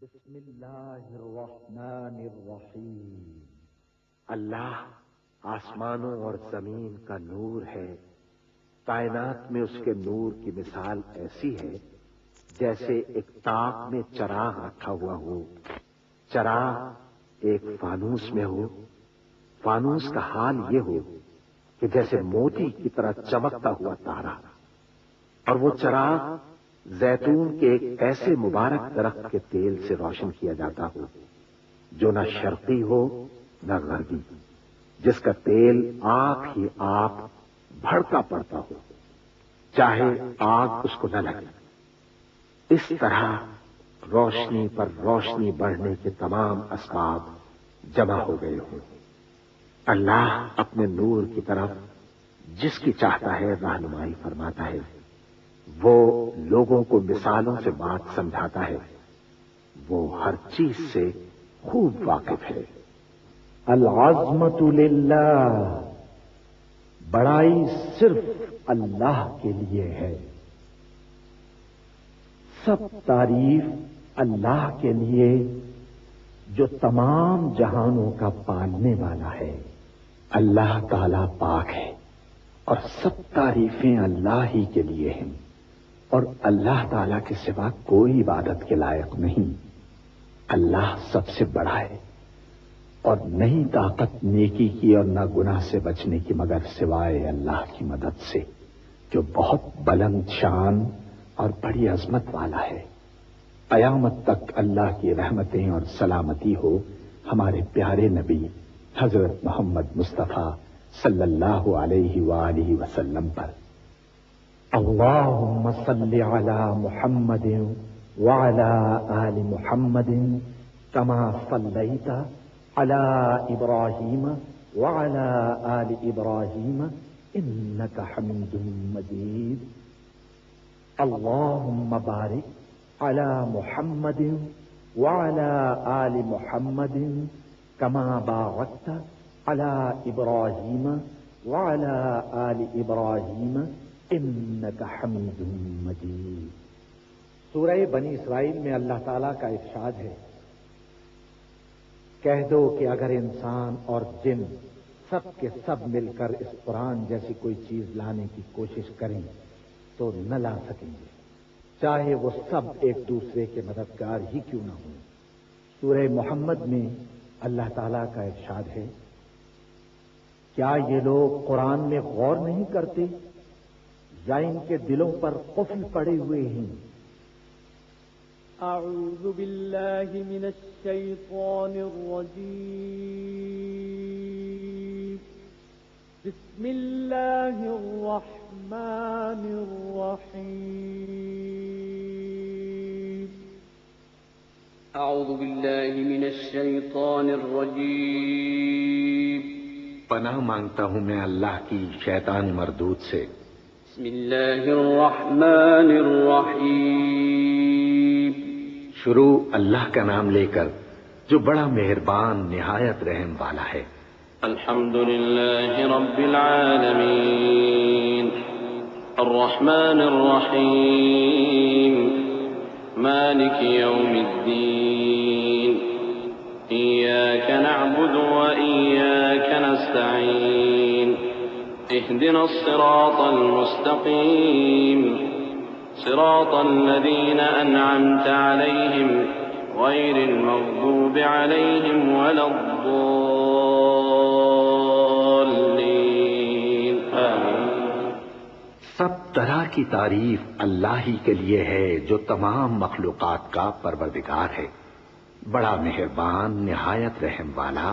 بسم اللہ الرحمن الرحیم۔ اللہ آسمانوں اور زمین کا نور ہے، کائنات میں اس کے نور کی مثال ایسی ہے جیسے ایک تاق میں چراغ رکھا ہوا ہو، چراغ ایک فانوس میں ہو، فانوس کا حال یہ ہو کہ جیسے موتی کی طرح چمکتا ہوا تارا، اور وہ چراغ زیتون کے ایک ایسے مبارک درخت کے تیل سے روشن کیا جاتا ہو جو نہ شرقی ہو نہ غربی، جس کا تیل آپ ہی آپ بھڑکا پڑتا ہو، چاہے آگ اس کو نہ لگے۔ اس طرح روشنی پر روشنی بڑھنے کے تمام اسباب جمع ہو گئے ہوں۔ اللہ اپنے نور کی طرف جس کی چاہتا ہے رہنمائی فرماتا ہے، وہ لوگوں کو مثالوں سے بات سمجھاتا ہے، وہ ہر چیز سے خوب واقف ہے۔ العظمت للہ، بڑائی صرف اللہ کے لیے ہے، سب تعریف اللہ کے لیے جو تمام جہانوں کا پالنے والا ہے۔ اللہ تعالی پاک ہے اور سب تعریفیں اللہ ہی کے لیے ہیں، اور اللہ تعالی کے سوا کوئی عبادت کے لائق نہیں۔ اللہ سب سے بڑا ہے اور نہیں طاقت نیکی کی اور نہ گناہ سے بچنے کی مگر سوائے اللہ کی مدد سے، جو بہت بلند شان اور بڑی عظمت والا ہے۔ قیامت تک اللہ کی رحمتیں اور سلامتی ہو ہمارے پیارے نبی حضرت محمد مصطفیٰ صلی اللہ علیہ وآلہ وسلم پر۔ اللہم صل علی محمد وعلی آل محمد کما صلیت علی ابراہیم وعلی آل ابراہیم انک حمید مجید۔ اللہم بارک علی محمد وعلی آل محمد کما بارکت علی ابراہیم وعلی آل ابراہیم انک حمید مجید۔ سورہ بنی اسرائیل میں اللہ تعالیٰ کا ارشاد ہے، کہہ دو کہ اگر انسان اور جن سب کے سب مل کر اس قرآن جیسی کوئی چیز لانے کی کوشش کریں تو نہ لا سکیں گے، چاہے وہ سب ایک دوسرے کے مددگار ہی کیوں نہ ہوں۔ سورہ محمد میں اللہ تعالیٰ کا ارشاد ہے، کیا یہ لوگ قرآن میں غور نہیں کرتے یا ان کے دلوں پر قفل پڑے ہوئے ہیں؟ اعوذ باللہ من الشیطان الرجیم، بسم اللہ الرحمن الرحیم۔ اعوذ باللہ من الشیطان الرجیم، پناہ مانگتا ہوں میں اللہ کی شیطان مردود سے۔ بسم اللہ الرحمن الرحیم، شروع اللہ کا نام لے کر جو بڑا مہربان نہایت رحم والا ہے۔ الحمد للہ رب العالمین، الرحمن الرحیم، مالک یوم الدین، ایاک نعبد و ایاک نستعین، اهدنا الصراط المستقیم، صراط الذین انعمت علیہم غیر المغضوب علیہم ولا الضالین، آمین۔ سب طرح کی تعریف اللہ ہی کے لیے ہے جو تمام مخلوقات کا پروردگار ہے، بڑا مہربان نہایت رحم والا،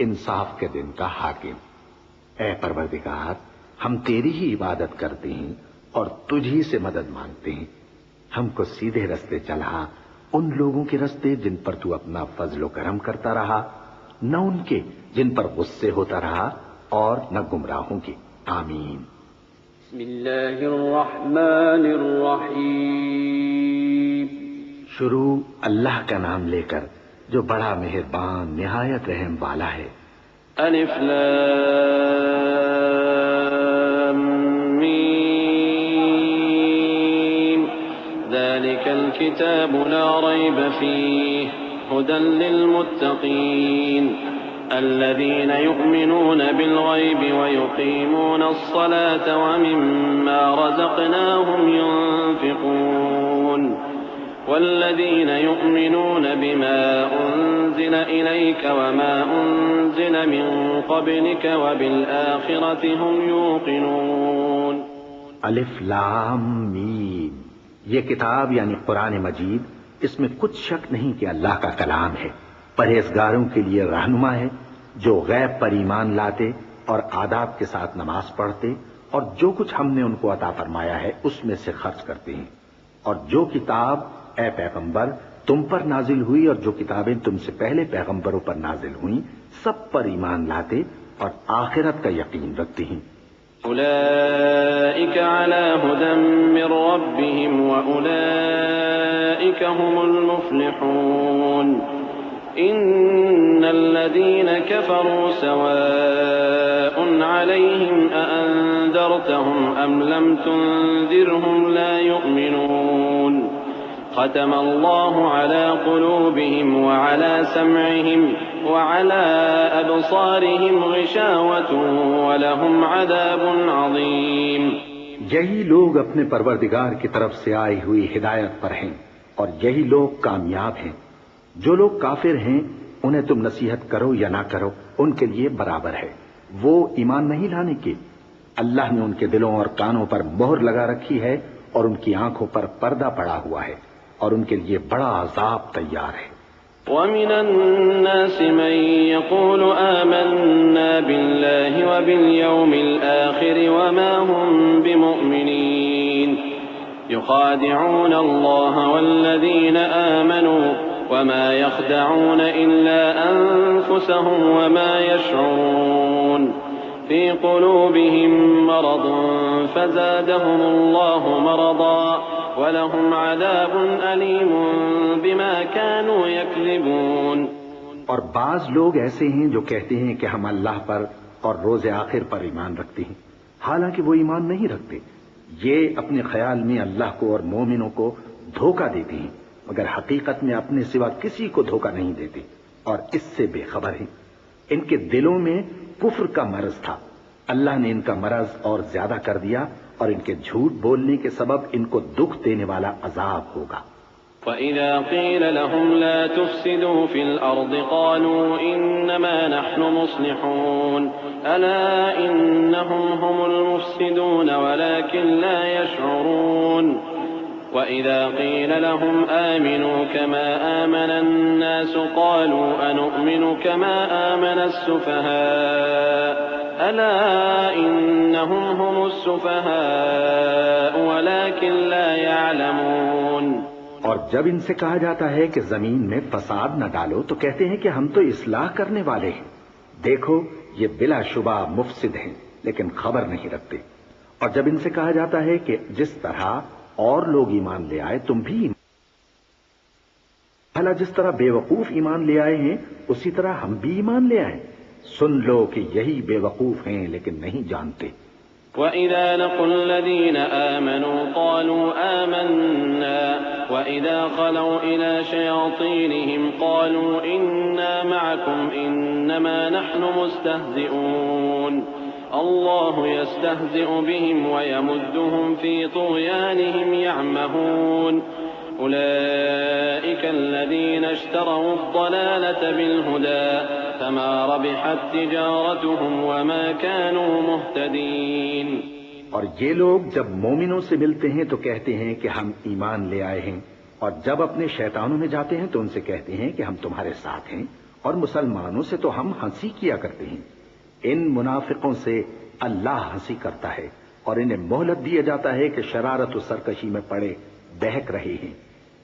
انصاف کے دن کا حاکم۔ اے پروردگار، ہم تیری ہی عبادت کرتے ہیں اور تجھ ہی سے مدد مانگتے ہیں۔ ہم کو سیدھے رستے چلا، ان لوگوں کے رستے جن پر تو اپنا فضل و کرم کرتا رہا، نہ ان کے جن پر غصے ہوتا رہا، اور نہ گمراہوں کے۔ آمین۔ بسم اللہ الرحمن الرحیم، شروع اللہ کا نام لے کر جو بڑا مہربان نہایت رحم والا ہے۔ الف لام میم، ذلك الكتاب لا ريب فيه هدى للمتقين الذين يؤمنون بالغيب ويقيمون الصلاة ومما رزقناهم ينفقون والذين يؤمنون بما أنزل إليك وما أنزل من قبلك وبالآخرة هم يوقنون. الف لام میم. یہ کتاب یعنی قرآن مجید، اس میں کچھ شک نہیں کہ اللہ کا کلام ہے، پرہیزگاروں کے لیے رہنما ہے، جو غیب پر ایمان لاتے اور آداب کے ساتھ نماز پڑھتے اور جو کچھ ہم نے ان کو عطا فرمایا ہے اس میں سے خرچ کرتے ہیں، اور جو کتاب اے پیغمبر تم پر نازل ہوئی اور جو کتابیں تم سے پہلے پیغمبروں پر نازل ہوئیں سب پر ایمان لاتے اور آخرت کا یقین رکھتے ہیں. أولئك على هدى من ربهم وأولئك هم المفلحون. إن الذين كفروا سواء عليهم أأنذرتهم أم لم تنذرهم لا يؤمنون. ختم الله على قلوبهم وعلى سمعهم وعلى أبصارهم غشاوة ولهم عذاب عظيم. یہی لوگ اپنے پروردگار کی طرف سے آئی ہوئی ہدایت پر ہیں اور یہی لوگ کامیاب ہیں. جو لوگ کافر ہیں انہیں تم نصیحت کرو یا نہ کرو ان کے لیے برابر ہے، وہ ایمان نہیں لانے کے. اللہ نے ان کے دلوں اور کانوں پر مہر لگا رکھی ہے اور ان کی آنکھوں پر پردہ پڑا ہوا ہے اور ان کے لیے بڑا عذاب تیار ہے. ومن الناس من يقول آمنا بالله وباليوم الآخر وما هم بمؤمنين يخادعون الله والذين آمنوا وما يخدعون إلا أنفسهم وما يشعرون. في قلوبهم مرض فزادهم الله مرضا وَلَهُمْ عَذَابٌ أَلِيمٌ بِمَا كَانُوا يَكْذِبُونَ. اور بعض لوگ ایسے ہیں جو کہتے ہیں کہ ہم اللہ پر اور روز آخر پر ایمان رکھتے ہیں، حالانکہ وہ ایمان نہیں رکھتے. یہ اپنے خیال میں اللہ کو اور مومنوں کو دھوکہ دیتے ہیں، مگر حقیقت میں اپنے سوا کسی کو دھوکہ نہیں دیتے اور اس سے بے خبر ہیں. ان کے دلوں میں کفر کا مرض تھا، اللہ نے ان کا مرض اور زیادہ کر دیا اور ان کے جھوٹ بولنے کے سبب ان کو دکھ دینے والا عذاب ہوگا. وَإِذَا قِيلَ لَهُمْ لَا تُفْسِدُوا فِي الْأَرْضِ قَالُوا إِنَّمَا نَحْنُ مُصْلِحُونَ أَلَا إِنَّهُمْ هُمُ الْمُفْسِدُونَ وَلَكِنْ لَا يَشْعُرُونَ. وَإِذَا قِيلَ لَهُمْ آمِنُوا كَمَا آمَنَ النَّاسُ قَالُوا أَنُؤْمِنُ كَمَا آمَنَ السُّفَهَاءُ أَلَا إِنَّهُمْ هُمُ السُّفَهَاءُ وَلَكِنْ لَا يَعْلَمُونَ. اور جب ان سے کہا جاتا ہے کہ زمین میں فساد نہ ڈالو تو کہتے ہیں کہ ہم تو اصلاح کرنے والے ہیں. دیکھو یہ بلا شبہ مفسد ہیں لیکن خبر نہیں رکھتے. اور جب ان سے کہا جاتا ہے کہ جس طرح اور لوگ ایمان لے آئے تم بھی بھلا جس طرح بے وقوف ایمان لے آئے ہیں اسی طرح ہم بھی ایمان لے آئیں. سن لو کہ یہی بے وقوف ہیں لیکن نہیں جانتے. وَإِذَا لَقُوا الَّذِينَ آمَنُوا قَالُوا آمَنَّا وَإِذَا خَلَوْا إِلَى شَيَاطِينِهِمْ قَالُوا إِنَّا مَعَكُمْ إِنَّمَا نَحْنُ مُسْتَهْزِئُونَ. اللَّهُ يَسْتَهْزِئُ بِهِمْ وَيَمُدُّهُمْ فِي طُغْيَانِهِمْ يَعْمَهُونَ. أولئك الذين اشتروا الضلالة بالهدى فما ربحت تجارتهم وما كانوا مهتدين. اور یہ لوگ جب مومنوں سے ملتے ہیں تو کہتے ہیں کہ ہم ایمان لے آئے ہیں، اور جب اپنے شیطانوں میں جاتے ہیں تو ان سے کہتے ہیں کہ ہم تمہارے ساتھ ہیں، اور مسلمانوں سے تو ہم ہنسی کیا کرتے ہیں. ان منافقوں سے اللہ ہنسی کرتا ہے اور انہیں مہلت دیا جاتا ہے کہ شرارت و سرکشی میں پڑے بہک رہے ہیں.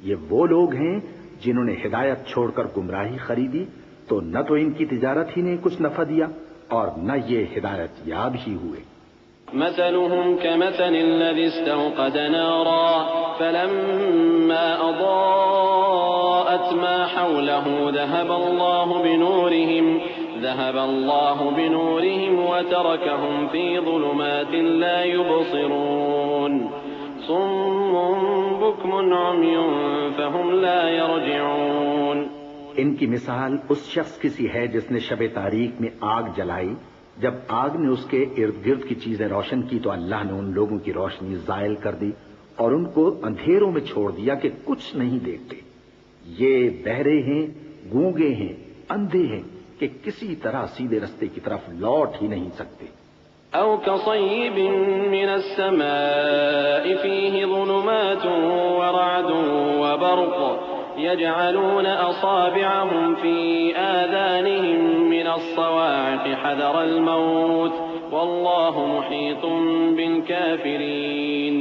یہ وہ لوگ ہیں جنہوں نے ہدایت چھوڑ کر گمراہی خریدی تو نہ تو ان کی تجارت ہی نے کچھ نفع دیا اور نہ یہ ہدایت یاب ہی ہوئے. مثلهم كمثل الذي استوقد نارا فلما أضاءت ما حوله ذهب الله بنورهم وتركهم في ظلمات لا يبصرون. صم بكم عمي فهم لا يرجعون. ان کی مثال اس شخص کی سی ہے جس نے شب تاریک میں آگ جلائی، جب آگ نے اس کے ارد گرد کی چیزیں روشن کی تو اللہ نے ان لوگوں کی روشنی زائل کر دی اور ان کو اندھیروں میں چھوڑ دیا کہ کچھ نہیں دیکھتے. یہ بہرے ہیں، گونگے ہیں، اندھے ہیں کہ کسی طرح سیدھے رستے کی طرف لوٹ ہی نہیں سکتے. أو كصيب من السماء فيه ظلمات ورعد وبرق يجعلون أصابعهم في آذانهم من الصواعق حذر الموت والله محيط بالكافرين.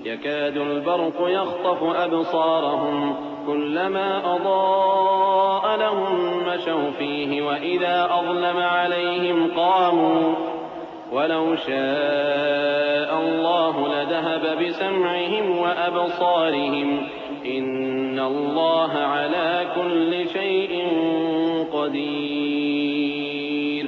يكاد البرق يخطف أبصارهم كلما أضاء لهم مشوا فيه وإذا أظلم عليهم قاموا ولو شاء الله لذهب بسمعهم وأبصارهم إن الله على كل شيء قدير.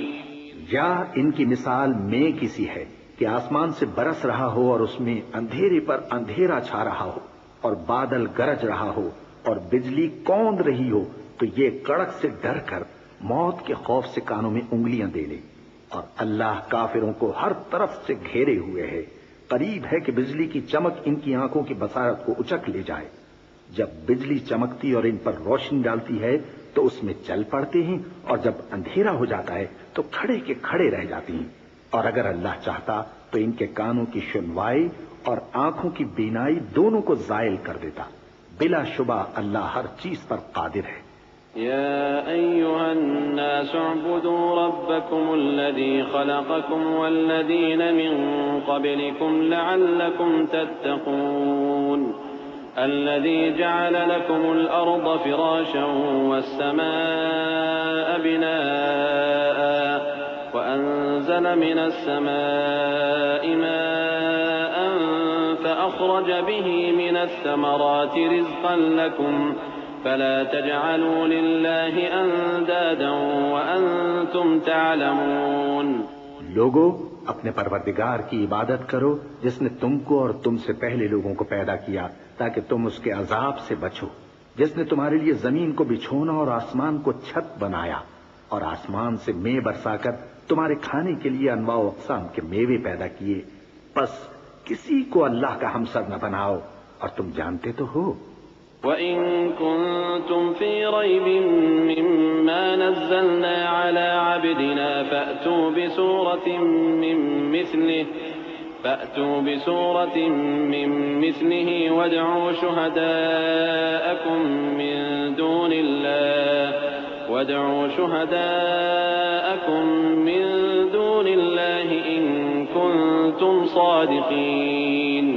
یا ان کی مثال میں کسی ہے کہ آسمان سے برس رہا ہو اور اس میں اندھیرے پر اندھیرا چھا رہا ہو اور بادل گرج رہا ہو اور بجلی کوند رہی ہو تو یہ کڑک سے ڈر کر موت کے خوف سے کانوں میں انگلیاں دے لے. اور اللہ کافروں کو ہر طرف سے گھیرے ہوئے ہے. قریب ہے کہ بجلی کی چمک ان کی آنکھوں کی بصارت کو اچک لے جائے. جب بجلی چمکتی اور ان پر روشنی ڈالتی ہے تو اس میں چل پڑتے ہیں اور جب اندھیرا ہو جاتا ہے تو کھڑے کے کھڑے رہ جاتے ہیں. اور اگر اللہ چاہتا تو ان کے کانوں کی سنوائی اور آنکھوں کی بینائی دونوں کو زائل کر دیتا. بلا شبہ اللہ ہر چیز پر قادر ہے. يا أيها الناس اعبدوا ربكم الذي خلقكم والذين من قبلكم لعلكم تتقون. الذي جعل لكم الأرض فراشا والسماء بناء وأنزل من السماء ماء فأخرج به من الثمرات رزقا لكم فلا تجعلوا لله اندادا وانتم تعلمون. لوگو اپنے پروردگار کی عبادت کرو جس نے تم کو اور تم سے پہلے لوگوں کو پیدا کیا تاکہ تم اس کے عذاب سے بچو، جس نے تمہارے لیے زمین کو بچھونا اور آسمان کو چھت بنایا اور آسمان سے مے برسا کر تمہارے کھانے کے لیے انواع و اقسام کے میوے پیدا کیے. بس کسی کو اللہ کا ہمسر نہ بناؤ اور تم جانتے تو ہو. وَإِن كُنتُمْ فِي رَيْبٍ مِّمَّا نَزَّلْنَا عَلَىٰ عَبْدِنَا فَأْتُوا بِسُورَةٍ مِّن مِّثْلِهِ وَادْعُوا شُهَدَاءَكُم مِّن دُونِ اللَّهِ إِن كُنتُمْ صَادِقِينَ.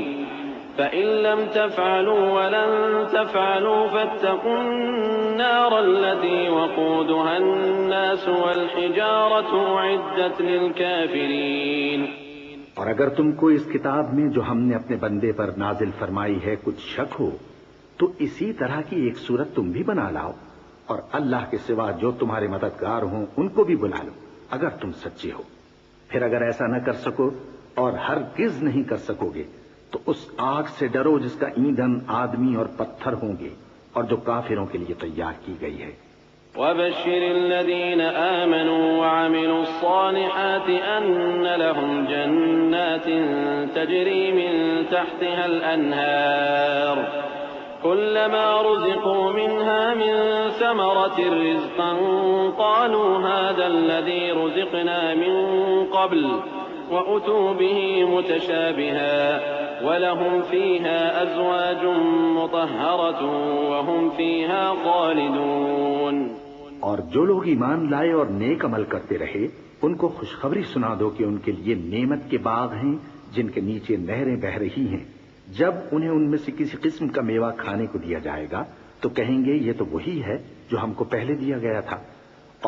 فَإِن لَّمْ تَفْعَلُوا وَلَن تَفْعَلُوا فَاتَّقُوا النَّارَ الَّتِي وَقُودُهَا النَّاسُ وَالْحِجَارَةُ أُعِدَّتْ لِلْكَافِرِينَ. اور اگر تم کو اس کتاب میں جو ہم نے اپنے بندے پر نازل فرمائی ہے کچھ شک ہو تو اسی طرح کی ایک صورت تم بھی بنا لاؤ اور اللہ کے سوا جو تمہارے مددگار ہوں ان کو بھی بلا لو اگر تم سچے ہو. پھر اگر ایسا نہ کر سکو اور ہرگز نہیں کر سکو گے تو اس آگ سے ڈرو جس کا ایندھن آدمی اور پتھر ہوں گے اور جو کافروں کے لیے تیار کی گئی ہے. وَبَشِّرِ الَّذِينَ آمَنُوا وَعَمِلُوا الصَّالِحَاتِ أَنَّ لَهُمْ جَنَّاتٍ تَجْرِي مِن تَحْتِهَا الْأَنْهَارُ كُلَّمَا رُزِقُوا مِنْهَا مِن ثَمَرَةٍ رِّزْقًا قَالُوا هَٰذَا الَّذِي رُزِقْنَا مِن قَبْلُ وَأُتُوا بِهِ مُتَشَابِهًا وَلَهُمْ فِيهَا أَزْوَاجٌ مُطَهَّرَةٌ وَهُمْ فِيهَا خَالِدُونَ. اور جو لوگ ایمان لائے اور نیک عمل کرتے رہے ان کو خوشخبری سنا دو کہ ان کے لیے نعمت کے باغ ہیں جن کے نیچے نہریں بہہ رہی ہیں. جب انہیں ان میں سے کسی قسم کا میوہ کھانے کو دیا جائے گا تو کہیں گے یہ تو وہی ہے جو ہم کو پہلے دیا گیا تھا.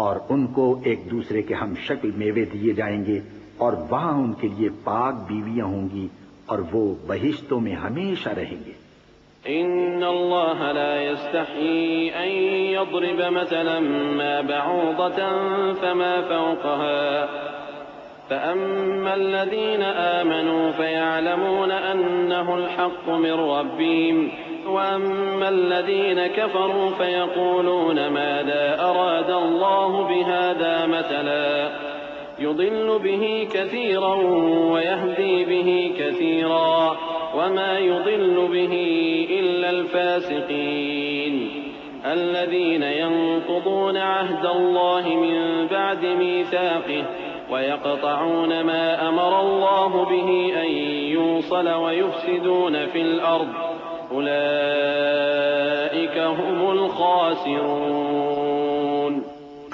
اور ان کو ایک دوسرے کے ہم شکل میوے دیے جائیں گے اور وہاں ان کے لیے پاک بیویاں ہوں گی اور وہ بہشتوں میں ہمیشہ رہیں گے. ان اللہ لا يستحيي ان يضرب مثلا ما بعوضة فما فوقها فأما الذين آمنوا فيعلمون أنه الحق من ربهم وأما الذين كفروا فيقولون ماذا أراد الله بهذا مثلا يضل به كثيرا ويهدي به كثيرا وما يضل به إلا الفاسقين الذين ينقضون عهد الله من بعد ميثاقه ويقطعون ما أمر الله به أن يوصل ويفسدون في الأرض أولئك هم الخاسرون۔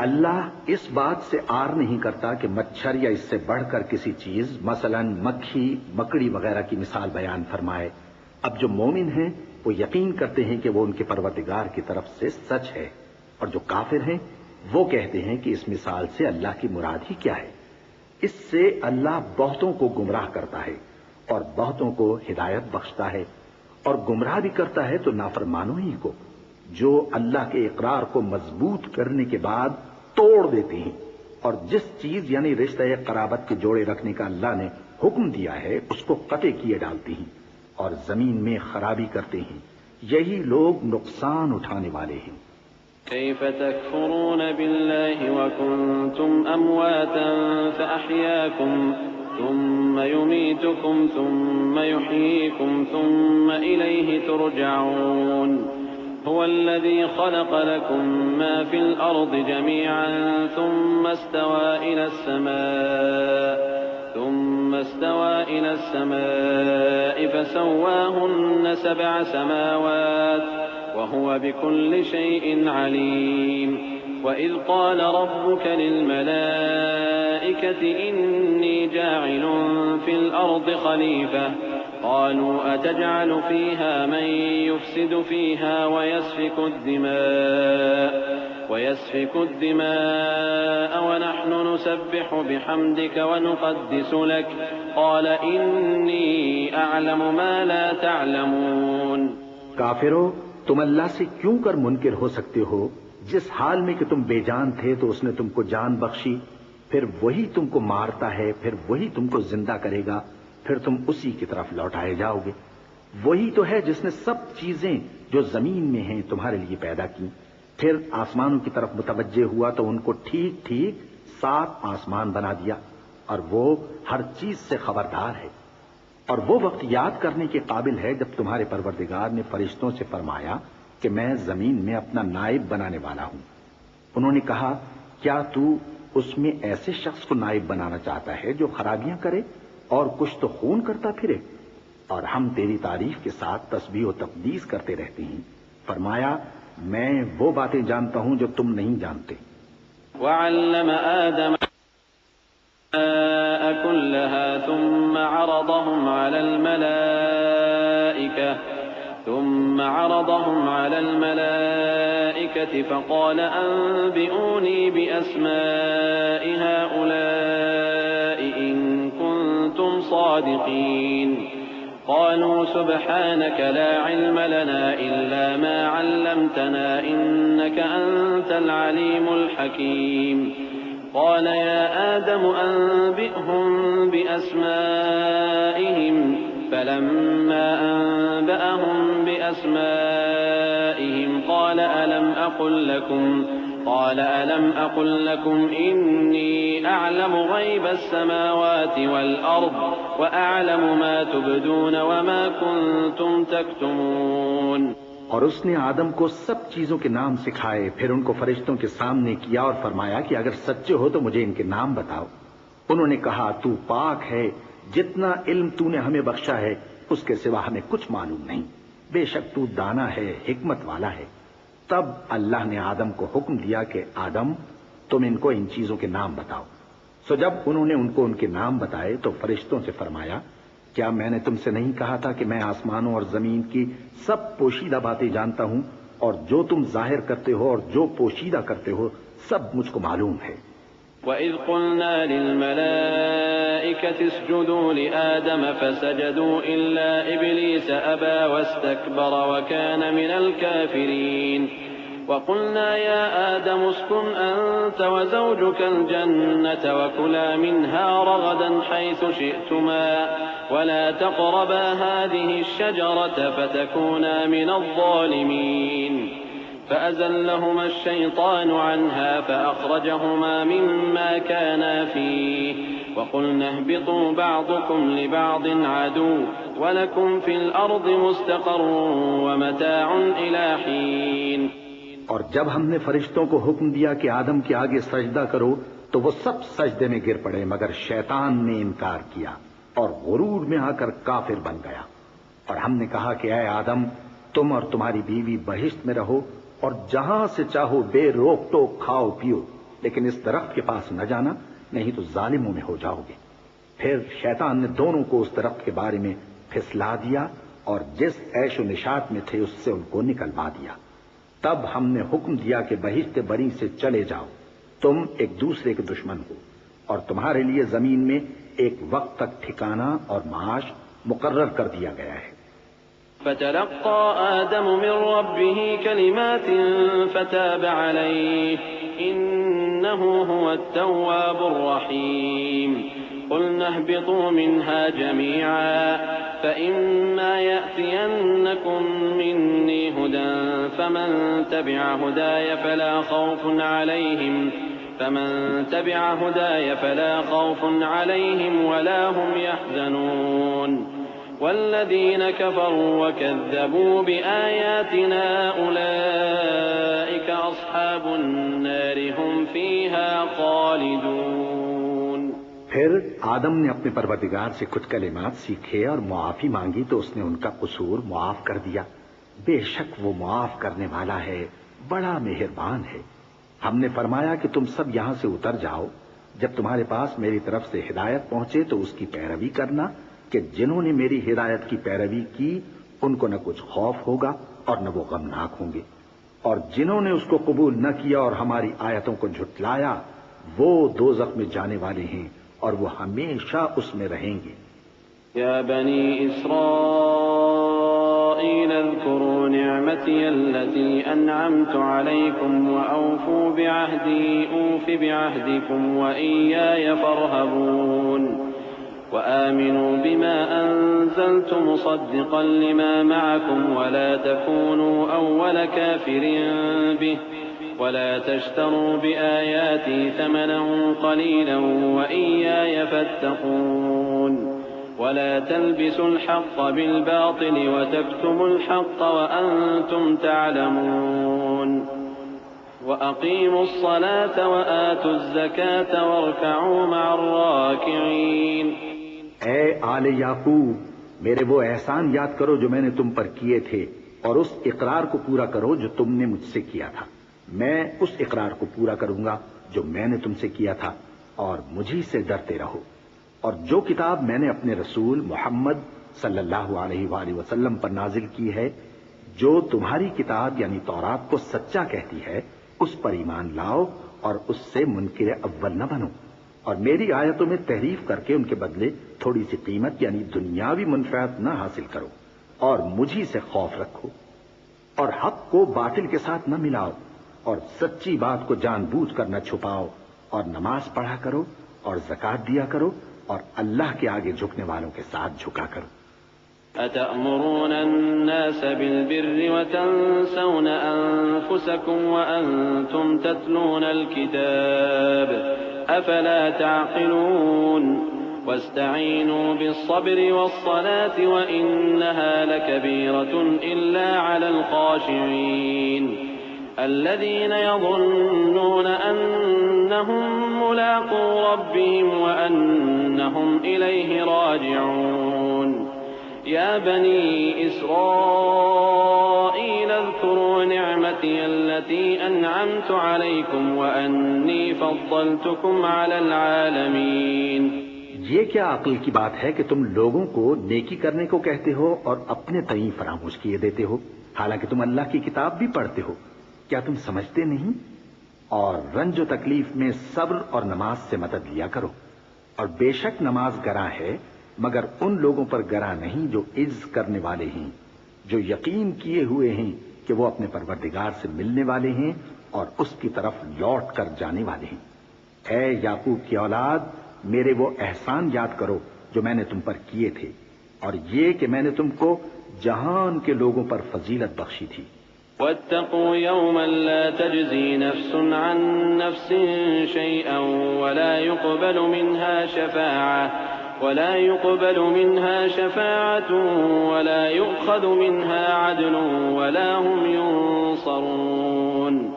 اللہ اس بات سے آر نہیں کرتا کہ مچھر یا اس سے بڑھ کر کسی چیز مثلا مکھی مکڑی وغیرہ کی مثال بیان فرمائے۔ اب جو مومن ہیں وہ یقین کرتے ہیں کہ وہ ان کے پروردگار کی طرف سے سچ ہے، اور جو کافر ہیں وہ کہتے ہیں کہ اس مثال سے اللہ کی مراد ہی کیا ہے۔ اس سے اللہ بہتوں کو گمراہ کرتا ہے اور بہتوں کو ہدایت بخشتا ہے، اور گمراہ بھی کرتا ہے تو نافرمانوں ہی کو، جو اللہ کے اقرار کو مضبوط کرنے کے بعد توڑ دیتے ہیں، اور جس چیز یعنی رشتہ قرابت کے جوڑے رکھنے کا اللہ نے حکم دیا ہے اس کو قطع کیے ڈالتے ہیں اور زمین میں خرابی کرتے ہیں۔ یہی لوگ نقصان اٹھانے والے ہیں۔ كيف تكفرون بالله وكنتم أمواتا فأحياكم ثم يميتكم ثم يحييكم ثم إليه ترجعون هو الذي خلق لكم ما في الأرض جميعا ثم استوى إلى السماء فسواهن 7 سماوات وهو بكل شيء عليم وإذ قال ربك للملائكة إني جاعل في الأرض خليفة قالوا أتجعل فيها من يفسد فيها ويسفك الدماء ونحن نسبح بحمدك ونقدس لك قال إني أعلم ما لا تعلمون۔ کافرو، تم اللہ سے کیوں کر منکر ہو سکتے ہو؟ جس حال میں کہ تم بے جان تھے تو اس نے تم کو جان بخشی، پھر وہی تم کو مارتا ہے، پھر وہی تم کو زندہ کرے گا، پھر تم اسی کی طرف لوٹائے جاؤ گے۔ وہی تو ہے جس نے سب چیزیں جو زمین میں ہیں تمہارے لیے پیدا کی، پھر آسمانوں کی طرف متوجہ ہوا تو ان کو ٹھیک ٹھیک 7 آسمان بنا دیا، اور وہ ہر چیز سے خبردار ہے۔ اور وہ وقت یاد کرنے کے قابل ہے جب تمہارے پروردگار نے فرشتوں سے فرمایا کہ میں زمین میں اپنا نائب بنانے والا ہوں۔ انہوں نے کہا کیا تو اس میں ایسے شخص کو نائب بنانا چاہتا ہے جو خرابیاں کرے اور کچھ تو خون کرتا پھرے؟ اور ہم تیری تعریف کے ساتھ تسبیح و تقدیس کرتے رہتے ہیں۔ فرمایا میں وہ باتیں جانتا ہوں جو تم نہیں جانتے۔ وعلم آدم كلها ثم عرضهم على الملائكة فقال أنبئوني بأسماء هؤلاء إن كنتم صادقين قالوا سبحانك لا علم لنا إلا ما علمتنا إنك أنت العليم الحكيم قال يا آدم أنبئهم بأسمائهم فلما أنبأهم بأسمائهم قال ألم أقل لكم إني أعلم غيب السماوات والأرض وأعلم ما تبدون وما كنتم تكتمون۔ اور اس نے آدم کو سب چیزوں کے نام سکھائے، پھر ان کو فرشتوں کے سامنے کیا اور فرمایا کہ اگر سچے ہو تو مجھے ان کے نام بتاؤ۔ انہوں نے کہا تو پاک ہے، جتنا علم تو نے ہمیں بخشا ہے اس کے سوا ہمیں کچھ معلوم نہیں، بے شک تو دانا ہے، حکمت والا ہے۔ تب اللہ نے آدم کو حکم دیا کہ آدم تم ان کو ان چیزوں کے نام بتاؤ۔ سو جب انہوں نے ان کو ان کے نام بتائے تو فرشتوں سے فرمایا کیا میں نے تم سے نہیں کہا تھا کہ میں آسمانوں اور زمین کی سب پوشیدہ باتیں جانتا ہوں، اور جو تم ظاہر کرتے ہو اور جو پوشیدہ کرتے ہو سب مجھ کو معلوم ہے۔ وَإِذْ قُلْنَا لِلْمَلَائِكَةِ اسْجُدُوا لِآدَمَ فَسَجَدُوا إِلَّا إِبْلِيسَ أَبَى وَاسْتَكْبَرَ وَكَانَ مِنَ الْكَافِرِينَ وَقُلْنَا يَا آدَمُ اسْكُنْ أَنْتَ وَزَوْجُكَ الْجَنَّةَ وَكُلَا مِنْهَا رَغَدًا حَيْثُ شِئْتُمَا ولا تقربا هذه الشجرة فتكونا من الظالمين فأزلهما الشيطان عنها فأخرجهما مما كانا فيه وقلنا اهبطوا بعضكم لبعض عدو ولكم في الأرض مستقر ومتاع إلى حين. اور جب ہم نے فرشتوں کو حکم دیا کہ آدم کے آگے سجدہ کرو تو وہ سب سجدے میں گر پڑے مگر شیطان نے انکار کیا اور غرور میں آ کر کافر بن گیا. اور ہم نے کہا کہ اے آدم تم اور تمہاری بیوی بہشت میں رہو اور جہاں سے چاہو بے روک ٹوک کھاؤ پیو لیکن اس درخت کے پاس نہ جانا نہیں تو ظالموں میں ہو جاؤ گے. پھر شیطان نے دونوں کو اس درخت کے بارے میں پھسلا دیا اور جس عیش و نشاط میں تھے اس سے ان کو نکلوا دیا. تب ہم نے حکم دیا کہ بہشت بری سے چلے جاؤ تم ایک دوسرے کے دشمن ہو اور تمہارے لیے زمین میں ایک وقت تک ٹھکانہ اور معاش مقرر کر دیا گیا ہے. فتلقى آدم من ربه كلمات فتاب عليه إنه هو التواب الرحيم. قلنا اهبطوا منها جميعا فإما يأتينكم مني هدى فمن تبع هداي فلا خوف عليهم ولا هم يحزنون. والذين كفروا وكذبوا بآياتنا أولئك أصحاب النار هم فيها خالدون. پھر آدم نے اپنے پروردگار سے کچھ کلمات سیکھے اور معافی مانگی تو اس نے ان کا قصور معاف کر دیا. بے شک وہ معاف کرنے والا ہے بڑا مہربان ہے. ہم نے فرمایا کہ تم سب یہاں سے اتر جاؤ. جب تمہارے پاس میری طرف سے ہدایت پہنچے تو اس کی پیروی کرنا کہ جنہوں نے میری ہدایت کی پیروی کی ان کو نہ کچھ خوف ہوگا اور نہ وہ غمناک ہوں گے اور جنہوں نے اس کو قبول نہ کیا اور ہماری آیتوں کو جھٹلایا وہ دوزخ میں جانے والے ہیں اور وہ ہمیشہ اس میں رہیں گے. یا بنی اسرائیل اذکروا نعمتی التي انعمت علیکم واوفوا بعہدی اوف بعہدکم وإیایا فارہبون. وآمنوا بما أنزلت مصدقا لما معكم ولا تكونوا أول كافر به ولا تشتروا بآياتي ثمنا قليلا وإياي فاتقون. ولا تلبسوا الحق بالباطل وتكتموا الحق وأنتم تعلمون. وأقيموا الصلاة وآتوا الزكاة واركعوا مع الراكعين. اے آل یعقوب میرے وہ احسان یاد کرو جو میں نے تم پر کیے تھے اور اس اقرار کو پورا کرو جو تم نے مجھ سے کیا تھا. میں اس اقرار کو پورا کروں گا جو میں نے تم سے کیا تھا اور مجھی سے ڈرتے رہو. اور جو کتاب میں نے اپنے رسول محمد صلی اللہ علیہ وآلہ وسلم پر نازل کی ہے جو تمہاری کتاب یعنی تورات کو سچا کہتی ہے اس پر ایمان لاؤ اور اس سے منکر اول نہ بنو اور میری آیتوں میں تحریف کر کے ان کے بدلے تھوڑی سی قیمت یعنی دنیاوی منفعت نہ حاصل کرو اور مجھی سے خوف رکھو اور حق کو باطل کے ساتھ نہ ملاؤ اور سچی بات کو جان بوجھ کر نہ چھپاؤ اور نماز پڑھا کرو اور زکات دیا کرو اور اللہ کے آگے جھکنے والوں کے ساتھ جھکا کرو. أتأمرون الناس بالبر وتنسون أنفسكم وأنتم تتلون الكتاب أفلا تعقلون. واستعينوا بالصبر والصلاة وإنها لكبيرة إلا على الخاشعين الذين يظنون أنهم ملاقو ربهم وأنهم إليه راجعون. يا بني إسرائيل اذكروا نعمتي التي أنعمت عليكم وأني فضلتكم على العالمين. یہ کیا عقل کی بات ہے کہ تم لوگوں کو نیکی کرنے کو کہتے ہو اور اپنے تئیں فراموش کیے دیتے ہو حالانکہ تم اللہ کی کتاب بھی پڑھتے ہو. کیا تم سمجھتے نہیں؟ اور رنج و تکلیف میں صبر اور نماز سے مدد لیا کرو اور بے شک نماز گراں ہے مگر ان لوگوں پر گراں نہیں جو عز کرنے والے ہیں جو یقین کیے ہوئے ہیں کہ وہ اپنے پروردگار سے ملنے والے ہیں اور اس کی طرف لوٹ کر جانے والے ہیں. اے یعقوب کی اولاد میرے وہ احسان یاد کرو جو میں نے تم پر کیے تھے، اور یہ کہ میں نے تم کو جہان کے لوگوں پر فضیلت بخشی تھی۔ واتقوا يوما لا تجزي نفس عن نفس شيئا ولا يقبل منها شفاعة ولا يؤخذ منها عدل ولا هم ينصرون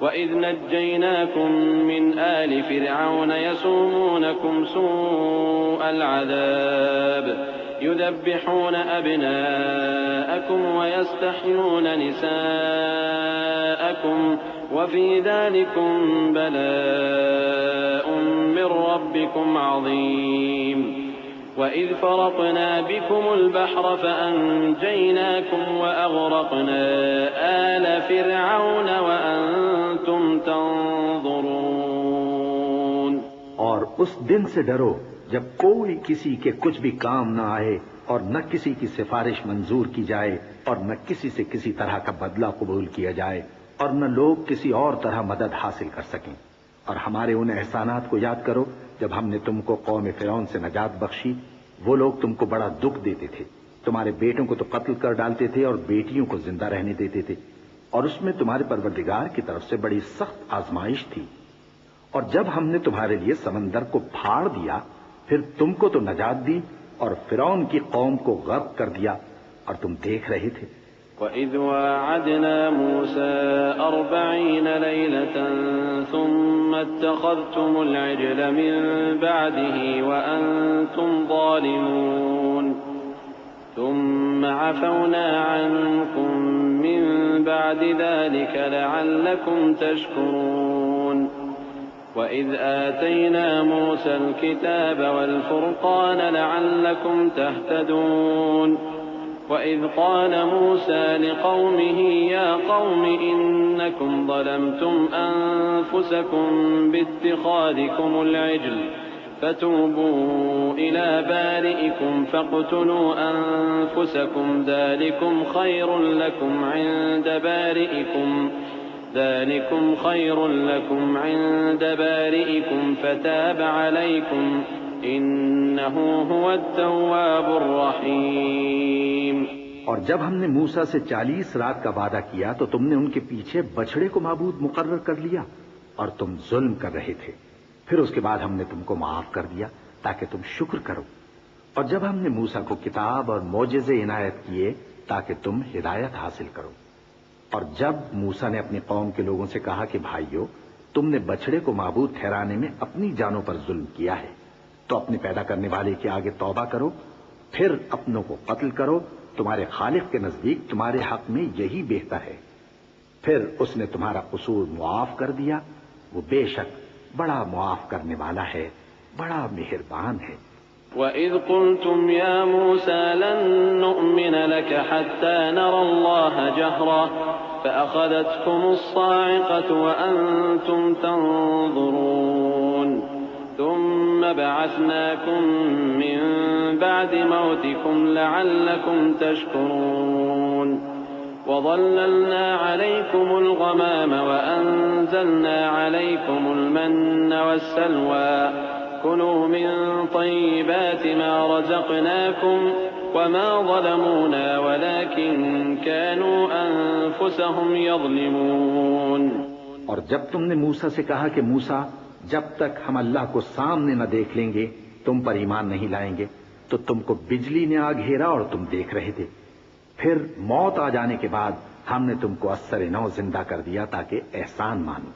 وإذ نجيناكم من آل فرعون يسومونكم سوء العذاب يذبحون أبناءكم ويستحيون نساءكم وفي ذلكم بلاء من ربكم عظيم وإذ فرقنا بكم البحر فأنجيناكم وأغرقنا آل فرعون وأنتم تنظرون۔ اور اس دن سے ڈرو جب کوئی کسی کے کچھ بھی کام نہ آئے اور نہ کسی کی سفارش منظور کی جائے اور نہ کسی سے کسی طرح کا بدلہ قبول کیا جائے اور نہ لوگ کسی اور طرح مدد حاصل کر سکیں۔ اور ہمارے ان احسانات کو یاد کرو جب ہم نے تم کو قوم فرعون سے نجات بخشی۔ وہ لوگ تم کو بڑا دکھ دیتے تھے، تمہارے بیٹوں کو تو قتل کر ڈالتے تھے اور بیٹیوں کو زندہ رہنے دیتے تھے، اور اس میں تمہارے پروردگار کی طرف سے بڑی سخت آزمائش تھی۔ اور جب ہم نے تمہارے لیے سمندر کو پھاڑ دیا، پھر تم کو تو نجات دی اور فرعون کی قوم کو غرق کر دیا، اور تم دیکھ رہے تھے۔ وَإِذْ وَاعَدْنَا مُوسَىٰ 40 لَيْلَةً ثُمَّ اتَّخَذْتُمُ الْعِجْلَ مِن بَعْدِهِ وَأَنتُمْ ظَالِمُونَ ثُمَّ عَفَوْنَا عَنكُم مِّن بَعْدِ ذَلِكَ لَعَلَّكُمْ تَشْكُرُونَ وَإِذْ آتَيْنَا مُوسَى الْكِتَابَ وَالْفُرْقَانَ لَعَلَّكُمْ تَهْتَدُونَ وَإِذْ قَالَ مُوسَى لِقَوْمِهِ يَا قَوْمِ إِنَّكُمْ ظَلَمْتُمْ أَنفُسَكُمْ بِاتِّخَاذِكُمُ الْعِجْلَ فَتُوبُوا إِلَى بَارِئِكُمْ فَاقْتُلُوا أَنفُسَكُمْ ذَلِكُمْ خَيْرٌ لَكُمْ عِندَ بَارِئِكُمْ فَتَابَ عَلَيْكُمْ إِنَّهُ هُوَ التَّوَّابُ الرَّحِيمُ۔ اور جب ہم نے موسیٰ سے 40 رات کا وعدہ کیا تو تم نے ان کے پیچھے بچڑے کو معبود مقرر کر لیا اور تم ظلم کر رہے تھے۔ پھر اس کے بعد ہم نے تم کو معاف کر دیا تاکہ تم شکر کرو۔ اور جب ہم نے موسیٰ کو کتاب اور معجزے عنایت کیے تاکہ تم ہدایت حاصل کرو۔ اور جب موسیٰ نے اپنی قوم کے لوگوں سے کہا کہ بھائیو، تم نے بچڑے کو معبود ٹھہرانے میں اپنی جانوں پر ظلم کیا ہے، تو اپنے پیدا کرنے والے کے آگے توبہ کرو، پھر اپنوں کو قتل کرو، تمہارے خالق کے نزدیک تمہارے حق میں یہی بہتر ہے۔ پھر اس نے تمہارا قصور معاف کر دیا، وہ بے شک بڑا معاف کرنے والا ہے، بڑا مہربان ہے۔ وَإِذْ قُلْتُمْ يَا مُوسَىٰ لَن نُّؤْمِنَ لَكَ حَتَّىٰ نَرَى اللَّهَ جَهْرَةً فَأَخَذَتْكُمُ الصَّاعِقَةُ وَأَنتُمْ تَنظُرُونَ ثُمَّ بَعَثْنَاكُم مِّن بَعْدِ مَوْتِكُمْ لَعَلَّكُمْ تَشْكُرُونَ وَظَلَّلْنَا عَلَيْكُمُ الْغَمَامَ وَأَنزَلْنَا عَلَيْكُمُ الْمَنَّ وَالسَّلْوَىٰ كُلُوا مِن طَيِّبَاتِ مَا رَزَقْنَاكُمْ وَمَا ظَلَمُونَا وَلَٰكِن كَانُوا أَنفُسَهُمْ يَظْلِمُونَ۔ اور جب تم نے موسیٰ سے کہا کہ موسیٰ، جب تک ہم اللہ کو سامنے نہ دیکھ لیں گے تم پر ایمان نہیں لائیں گے، تو تم کو بجلی نے آ گھیرا اور تم دیکھ رہے تھے۔ پھر موت آ جانے کے بعد ہم نے تم کو اثر نو زندہ کر دیا تاکہ احسان مانو۔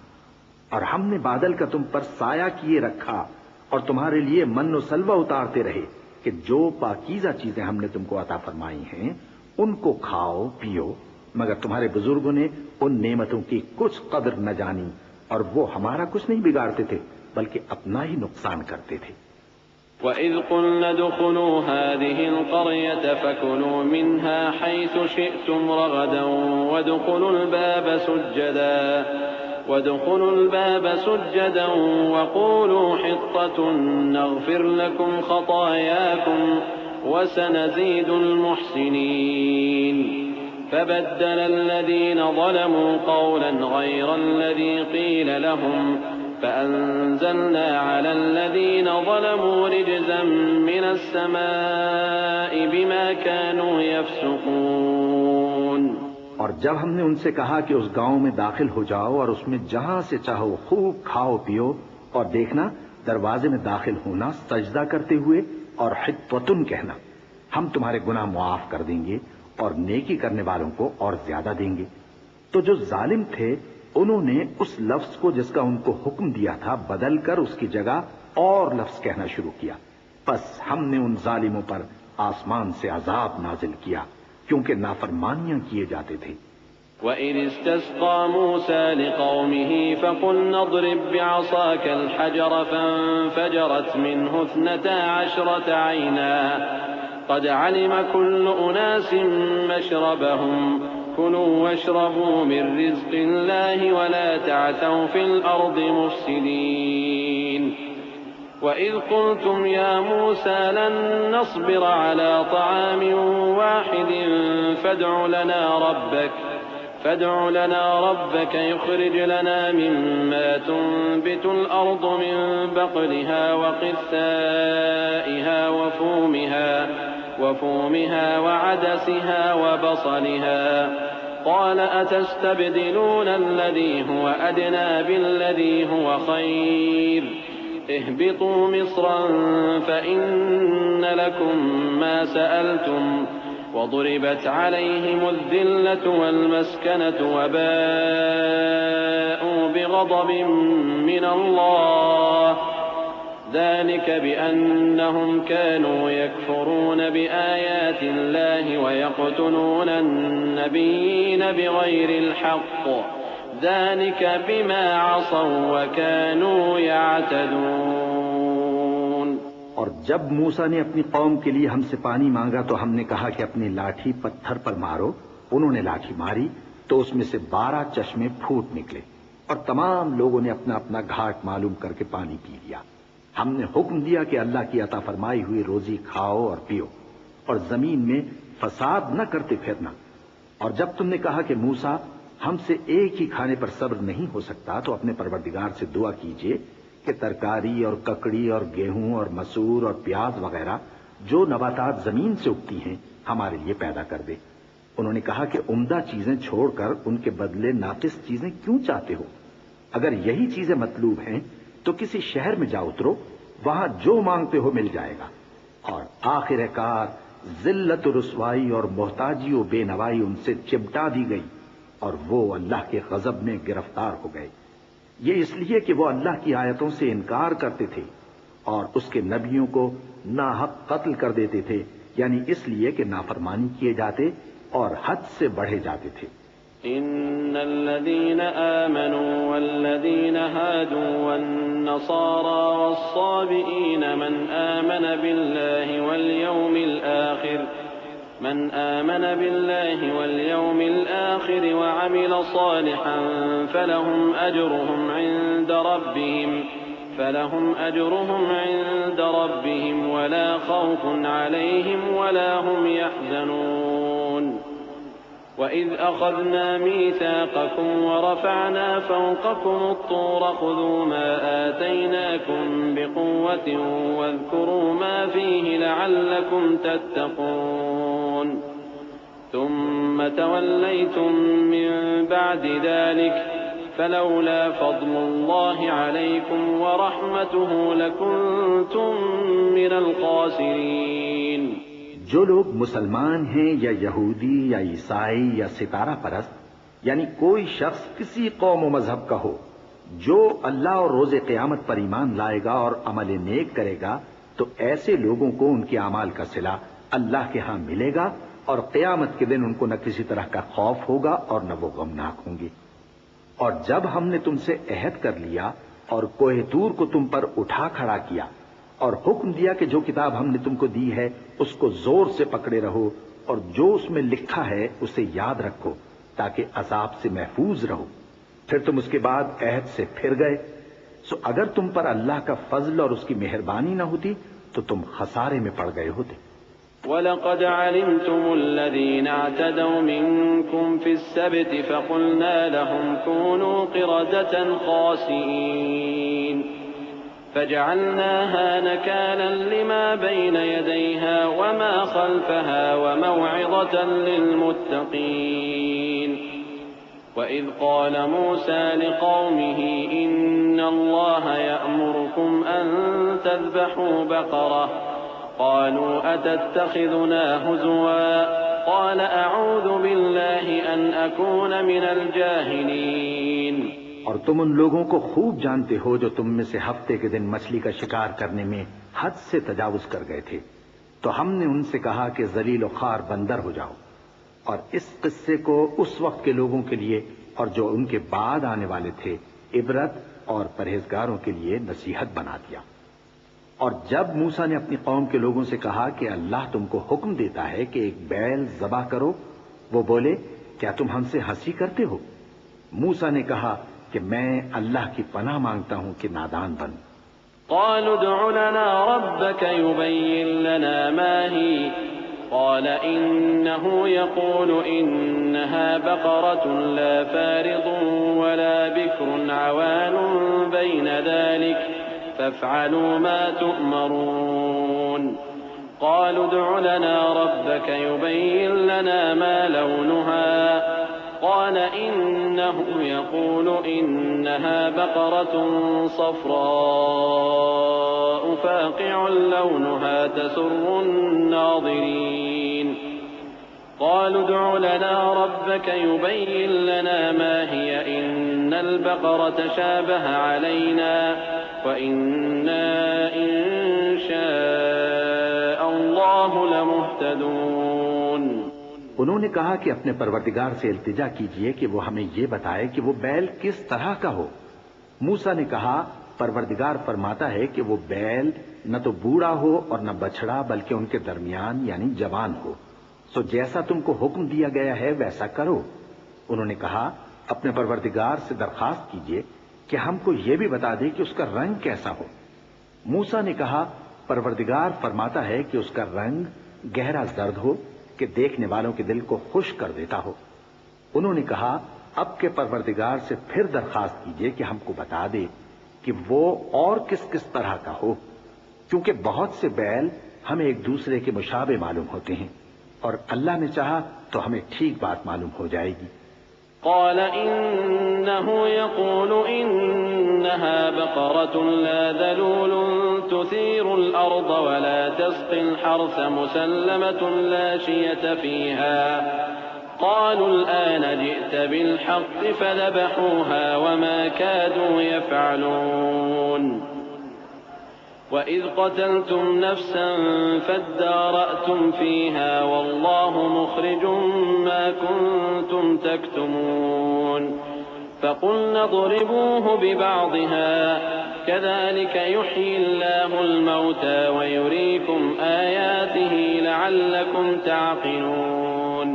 اور ہم نے بادل کا تم پر سایہ کیے رکھا اور تمہارے لیے من و سلوہ اتارتے رہے کہ جو پاکیزہ چیزیں ہم نے تم کو عطا فرمائی ہیں ان کو کھاؤ پیو، مگر تمہارے بزرگوں نے ان نعمتوں کی کچھ قدر نہ جانی اور وہ ہمارا کچھ نہیں بگاڑتے تھے بلکہ اپنا ہی نقصان کرتے تھے۔ وَإِذْ قُلْنَا ادْخُلُوا هَٰذِهِ الْقَرْيَةَ فَكُلُوا مِنْهَا حَيْثُ شِئْتُمْ رَغَدًا وَادْخُلُوا الْبَابَ سُجَّدًا وَقُولُوا حِطَّةٌ نَّغْفِرْ لَكُمْ خَطَايَاكُمْ وَسَنَزِيدُ الْمُحْسِنِينَ فَبَدَّلَ الَّذِينَ ظَلَمُوا قَوْلًا غَيْرَ الَّذِي قِيلَ لَهُمْ فأنزلنا على الذين ظلموا رجزا من السماء بما كانوا يفسقون۔ اور جب ہم نے ان سے کہا کہ اس گاؤں میں داخل ہو جاؤ اور اس میں جہاں سے چاہو خوب کھاؤ پیو، اور دیکھنا دروازے میں داخل ہونا سجدہ کرتے ہوئے اور حطوتن کہنا، ہم تمہارے گناہ معاف کر دیں گے اور نیکی کرنے والوں کو اور زیادہ دیں گے۔ تو جو ظالم تھے انہوں نے اس لفظ کو جس کا ان کو حکم دیا تھا بدل کر اس کی جگہ اور لفظ کہنا شروع کیا، پس ہم نے ان ظالموں پر آسمان سے عذاب نازل کیا کیونکہ نافرمانیاں کیے جاتے تھے۔ وَإِذِ اسْتَسْقَى مُوسَى لِقَوْمِهِ فَقُلْنَا اضْرِب بِّعَصَاكَ الْحَجَرَ فَانفَجَرَتْ مِنْهُ 12 عَيْنًا قَدْ عَلِمَ كُلُّ أُنَاسٍ مَّشْرَبَهُمْ كُلُوا وَاشْرَبُوا مِن رِّزْقِ اللَّهِ وَلَا تَعْثَوْا فِي الْأَرْضِ مُفْسِدِينَ وَإِذْ قُلْتُمْ يَا مُوسَى لَن نَّصْبِرَ عَلَىٰ طَعَامٍ وَاحِدٍ فادع لنا ربك يخرج لنا مما تنبت الأرض من بقلها وقثائها وفومها وعدسها وبصلها قال أتستبدلون الذي هو أدنى بالذي هو خير اهبطوا مصرا فإن لكم ما سألتم وضربت عليهم الذلة والمسكنة وباءوا بغضب من الله ذلك بأنهم كانوا يكفرون بآيات الله ويقتلون النبيين بغير الحق ذلك بما عصوا وكانوا يعتدون۔ اور جب موسیٰ نے اپنی قوم کے لیے ہم سے پانی مانگا تو ہم نے کہا کہ اپنی لاٹھی پتھر پر مارو، انہوں نے لاٹھی ماری تو اس میں سے 12 چشمے پھوٹ نکلے اور تمام لوگوں نے اپنا اپنا گھاٹ معلوم کر کے پانی پی لیا۔ ہم نے حکم دیا کہ اللہ کی عطا فرمائی ہوئی روزی کھاؤ اور پیو اور زمین میں فساد نہ کرتے پھرنا۔ اور جب تم نے کہا کہ موسیٰ ہم سے ایک ہی کھانے پر صبر نہیں ہو سکتا تو اپنے پروردگار سے دعا کیجئے کہ ترکاری اور ککڑی اور گیہوں اور مسور اور پیاز وغیرہ جو نباتات زمین سے اگتی ہیں ہمارے لیے پیدا کر دے۔ انہوں نے کہا کہ عمدہ چیزیں چھوڑ کر ان کے بدلے ناقص چیزیں کیوں چاہتے ہو؟ اگر یہی چیزیں مطلوب ہیں تو کسی شہر میں جا اترو، وہاں جو مانگتے ہو مل جائے گا۔ اور آخر کار ذلت و رسوائی اور محتاجی و بے نوائی ان سے چمٹا دی گئی اور وہ اللہ کے غضب میں گرفتار ہو گئے۔ یہ اس لیے کہ وہ اللہ کی آیتوں سے انکار کرتے تھے اور اس کے نبیوں کو ناحق قتل کر دیتے تھے، یعنی اس لیے کہ نافرمانی کیے جاتے اور حد سے بڑھے جاتے تھے۔ ان الذين آمنوا والذين هادوا والنصارى والصابئين من آمن بالله واليوم الآخر وعمل صالحا فلهم أجرهم عند ربهم ولا خوف عليهم ولا هم يحزنون وَإِذْ أَخَذْنَا مِيثَاقَكُمْ وَرَفَعْنَا فَوْقَكُمُ الطُّورَ خُذُوا مَا آتَيْنَاكُمْ بِقُوَّةٍ وَاذْكُرُوا مَا فِيهِ لَعَلَّكُمْ تَتَّقُونَ ثُمَّ تَوَلَّيْتُمْ مِنْ بَعْدِ ذَلِكَ فَلَوْلَا فَضْلُ اللَّهِ عَلَيْكُمْ وَرَحْمَتُهُ لَكُنْتُمْ مِنَ الْخَاسِرِينَ۔ جو لوگ مسلمان ہیں یا یہودی یا عیسائی یا ستارہ پرست، یعنی کوئی شخص کسی قوم و مذہب کا ہو، جو اللہ اور روز قیامت پر ایمان لائے گا اور عمل نیک کرے گا تو ایسے لوگوں کو ان کے اعمال کا صلہ اللہ کے ہاں ملے گا اور قیامت کے دن ان کو نہ کسی طرح کا خوف ہوگا اور نہ وہ غمناک ہوں گے۔ اور جب ہم نے تم سے عہد کر لیا اور کوہ طور کو تم پر اٹھا کھڑا کیا اور حکم دیا کہ جو کتاب ہم نے تم کو دی ہے اس کو زور سے پکڑے رہو اور جو اس میں لکھا ہے اسے یاد رکھو تاکہ عذاب سے محفوظ رہو، پھر تم اس کے بعد عہد سے پھر گئے، سو اگر تم پر اللہ کا فضل اور اس کی مہربانی نہ ہوتی تو تم خسارے میں پڑ گئے ہوتے۔ وَلَقَدْ عَلِمْتُمُ الَّذِينَ اعْتَدَوْا مِنكُمْ فِي السَّبْتِ فَقُلْنَا لَهُمْ كُونُوا قِرَدَةً خَاسِئِينَ۔ فجعلناها نكالا لما بين يديها وما خلفها وموعظة للمتقين وإذ قال موسى لقومه إن الله يأمركم أن تذبحوا بقرة قالوا أتتخذنا هزوا قال أعوذ بالله أن أكون من الجاهلين اور تم ان لوگوں کو خوب جانتے ہو جو تم میں سے ہفتے کے دن مچھلی کا شکار کرنے میں حد سے تجاوز کر گئے تھے، تو ہم نے ان سے کہا کہ ذلیل و خوار بندر ہو جاؤ، اور اس قصے کو اس وقت کے لوگوں کے لیے اور جو ان کے بعد آنے والے تھے عبرت اور پرہیزگاروں کے لیے نصیحت بنا دیا۔ اور جب موسیٰ نے اپنی قوم کے لوگوں سے کہا کہ اللہ تم کو حکم دیتا ہے کہ ایک بیل ذبح کرو، وہ بولے کیا تم ہم سے ہنسی کرتے ہو؟ موسیٰ نے کہا کہ میں اللہ کی پناہ مانگتا ہوں کہ نادان بن۔ قالوا ادع لنا ربك يبين لنا ما هي قال إنه يقول إنها بقرة لا فارض ولا بكر عوان بين ذلك فافعلوا ما تؤمرون قالوا ادع لنا ربك يبين لنا ما لونها قال إنه يقول إنها بقرة صفراء فاقع لونها تسر الناظرين قالوا ادع لنا ربك يبين لنا ما هي إن البقرة شابه علينا وإنا إن شاء الله لمهتدون۔ انہوں نے کہا کہ اپنے پروردگار سے التجا کیجئے کہ وہ ہمیں یہ بتائے کہ وہ بیل کس طرح کا ہو۔ موسیٰ نے کہا پروردگار فرماتا ہے کہ وہ بیل نہ تو بوڑھا ہو اور نہ بچڑا بلکہ ان کے درمیان یعنی جوان ہو، سو جیسا تم کو حکم دیا گیا ہے ویسا کرو۔ انہوں نے کہا اپنے پروردگار سے درخواست کیجئے کہ ہم کو یہ بھی بتا دے کہ اس کا رنگ کیسا ہو۔ موسیٰ نے کہا پروردگار فرماتا ہے کہ اس کا رنگ گہرا زرد ہو کہ دیکھنے والوں کے دل کو خوش کر دیتا ہو۔ انہوں نے کہا اب کے پروردگار سے پھر درخواست کیجئے کہ ہم کو بتا دے کہ وہ اور کس کس طرح کا ہو، کیونکہ بہت سے بیل ہمیں ایک دوسرے کے مشابہ معلوم ہوتے ہیں، اور اللہ نے چاہا تو ہمیں ٹھیک بات معلوم ہو جائے گی۔ قال إنه يقول إنها بقرة لا ذلول تثير الأرض ولا تسقي الحرث مسلمة لا شية فيها قالوا الآن جئت بالحق فذبحوها وما كادوا يفعلون وإذ قتلتم نفسا فادارأتم فيها والله مخرج ما كنتم تكتمون فقلنا اضربوه ببعضها كذلك يحيي الله الموتى ويريكم آياته لعلكم تعقلون۔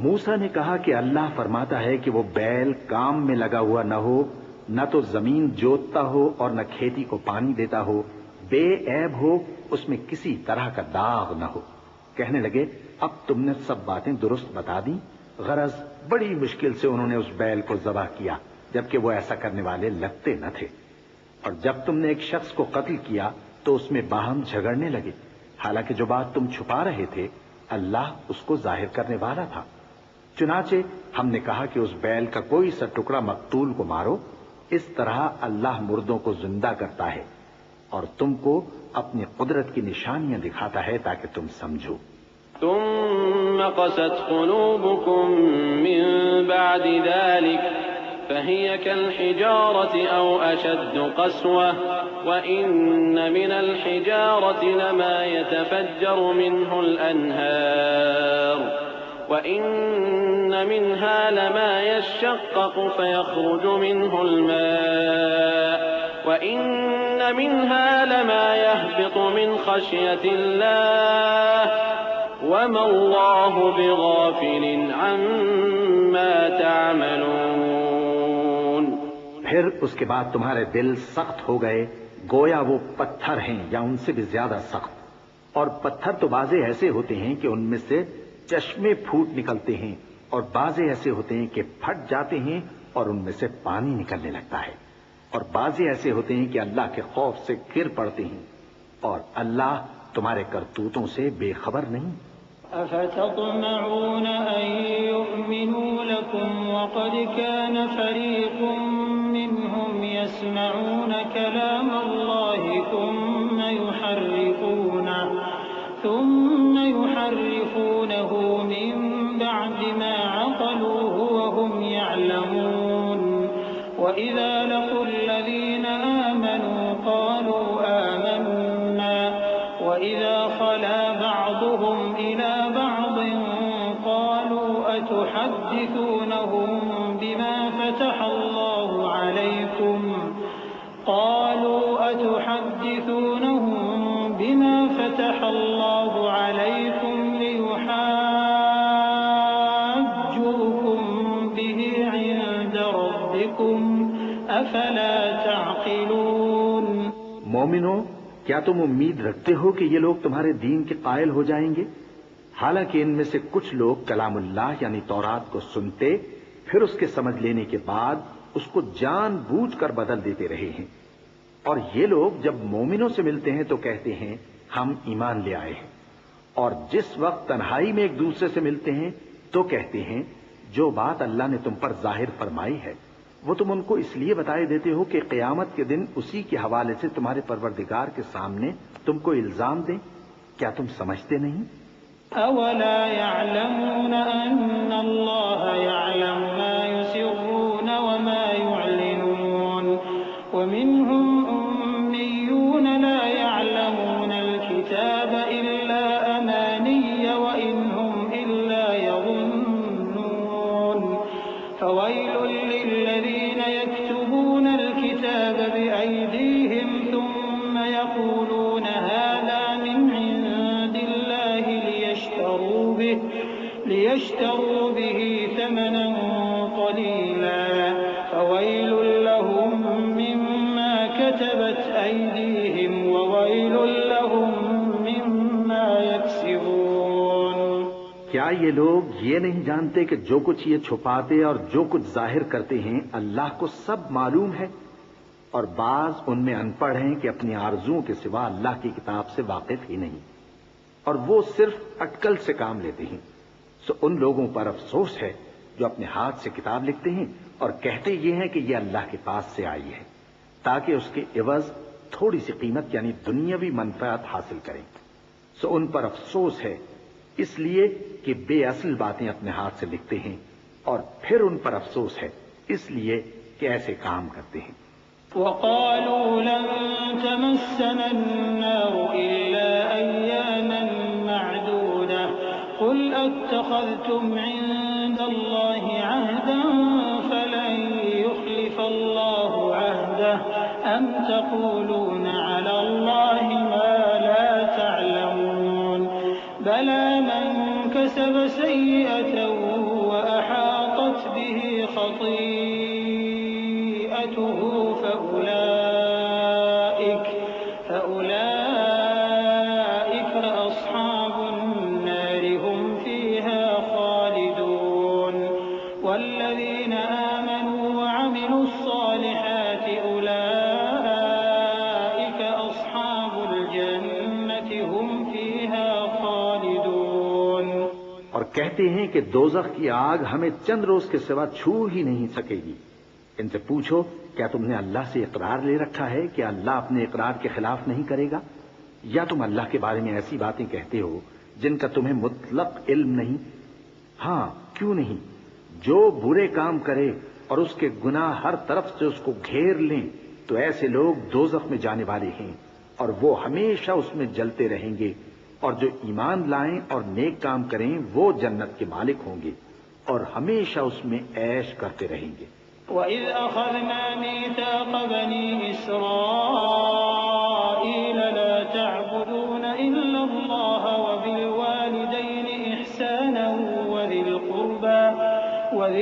موسیٰ نے کہا کہ اللہ فرماتا ہے کہ وہ بیل کام میں لگا ہوا نہ ہو، نہ تو زمین جوتتا ہو اور نہ کھیتی کو پانی دیتا ہو، بے عیب ہو، اس میں کسی طرح کا داغ نہ ہو۔ کہنے لگے اب تم نے سب باتیں درست بتا دی۔ غرض بڑی مشکل سے انہوں نے اس بیل کو ذبح کیا، جبکہ وہ ایسا کرنے والے لگتے نہ تھے۔ اور جب تم نے ایک شخص کو قتل کیا تو اس میں باہم جھگڑنے لگے، حالانکہ جو بات تم چھپا رہے تھے اللہ اس کو ظاہر کرنے والا تھا۔ چنانچہ ہم نے کہا کہ اس بیل کا کوئی سا ٹکڑا مقتول کو مارو، اس طرح اللہ مردوں کو زندہ کرتا ہے اور تم کو اپنی قدرت کی نشانیاں دکھاتا ہے تاکہ تم سمجھو۔ ثم قست قلوبكم من بعد ذلك فهي كالحجارة أو أشد قسوة وإن من الحجارة لما يتفجر منه الأنهار وإن منها لما يشقق فيخرج منه الماء وإن منها لما يهبط من خشية الله وما الله بغافل عما تعملون۔ پھر اس کے بعد تمہارے دل سخت ہو گئے گویا وہ پتھر ہیں یا ان سے بھی زیادہ سخت، اور پتھر تو بعضے ایسے ہوتے ہیں کہ ان میں سے چشمے پھوٹ نکلتے ہیں اور بعضے ایسے ہوتے ہیں کہ پھٹ جاتے ہیں اور ان میں سے پانی نکلنے لگتا ہے، اور بعضے ایسے ہوتے ہیں کہ اللہ کے خوف سے گر پڑتے ہیں، اور اللہ تمہارے کرتوتوں سے بے خبر نہیں۔ أفتطمعون أن يؤمنوا لكم وقد كان فريق منهم يسمعون كلام الله ثم يحرفونه من بعد ما عقلوه وهم يعلمون وإذا لقوا الذين آمنوا قالوا آمنا وإذا خلا بعضهم إلى بعض قالوا أتحدثونهم بما فتح الله عليكم ليحاجوكم به عند ربكم أفلا تعقلون۔ مومنو، کیا تم امید رکھتے ہو کہ یہ لوگ تمہارے دین کے قائل ہو جائیں گے؟ حالانکہ ان میں سے کچھ لوگ کلام اللہ یعنی تورات کو سنتے، پھر اس کے سمجھ لینے کے بعد اس کو جان بوجھ کر بدل دیتے رہے ہیں، اور یہ لوگ جب مومنوں سے ملتے ہیں تو کہتے ہیں ہم ایمان لے آئے ہیں، اور جس وقت تنہائی میں ایک دوسرے سے ملتے ہیں تو کہتے ہیں جو بات اللہ نے تم پر ظاہر فرمائی ہے وہ تم ان کو اس لیے بتائے دیتے ہو کہ قیامت کے دن اسی کے حوالے سے تمہارے پروردگار کے سامنے تم کو الزام دیں۔ کیا تم سمجھتے نہیں؟ أولا يعلمون أن الله يعلم ما يسرون وما يعلنون ومنهم أميون لا يعلمون الكتاب إلا أماني وإن هم إلا يظنون فويل للذين يكتبون الكتاب بأيديهم ثم يقولون هذا من عند الله ليشتروا به ثمنا قليلا فويل لهم مما كتبت أيديهم وويل لهم مما يكسبون۔ کیا یہ لوگ یہ نہیں جانتے کہ جو کچھ یہ چھپاتے اور جو کچھ ظاہر کرتے ہیں اللہ کو سب معلوم ہے؟ اور بعض ان میں ان پڑھ ہیں کہ اپنی آرزوؤں کے سوا اللہ کی کتاب سے واقف ہی نہیں، اور وہ صرف اٹکل سے کام لیتے ہیں۔ سو ان لوگوں پر افسوس ہے جو اپنے ہاتھ سے کتاب لکھتے ہیں اور کہتے یہ ہیں کہ یہ اللہ کے پاس سے آئی ہے تاکہ اس کے عوض تھوڑی سی قیمت یعنی دنیاوی منفعت حاصل کریں۔ سو ان پر افسوس ہے اس لیے کہ بے اصل باتیں اپنے ہاتھ سے لکھتے ہیں، اور پھر ان پر افسوس ہے اس لیے کہ ایسے کام کرتے ہیں۔ وقالوا لن تمسنا النار إلا أياما معدودة قل أتخذتم عند الله عهدا فلن يخلف الله عهده أم تقولون على الله ما لا تعلمون بلى من كسب سيئة وأحاطت به خطيئته فأولئك أصحاب النار هم فيها خالدون والذين آمنوا وعملوا الصالحات أولئك أصحاب الجنة هم فيها خالدون۔ اور کہتے ہیں کہ دوزخ کی آگ ہمیں چند روز کے سوا چھو ہی نہیں سکے گی۔ ان سے پوچھو کیا تم نے اللہ سے اقرار لے رکھا ہے کہ اللہ اپنے اقرار کے خلاف نہیں کرے گا، یا تم اللہ کے بارے میں ایسی باتیں کہتے ہو جن کا تمہیں مطلق علم نہیں؟ ہاں کیوں نہیں، جو برے کام کرے اور اس کے گناہ ہر طرف سے اس کو گھیر لیں تو ایسے لوگ دوزخ میں جانے والے ہیں، اور وہ ہمیشہ اس میں جلتے رہیں گے، اور جو ایمان لائیں اور نیک کام کریں وہ جنت کے مالک ہوں گے اور ہمیشہ اس میں عیش کرتے رہیں گے۔ وَإِذْ أَخَذْنَا مِيثَاقَ بَنِي إِسْرَائِيلَ لَا تَعْبُدُونَ إِلَّا اللَّهَ وَبِالْوَالِدَيْنِ إِحْسَانًا وَذِي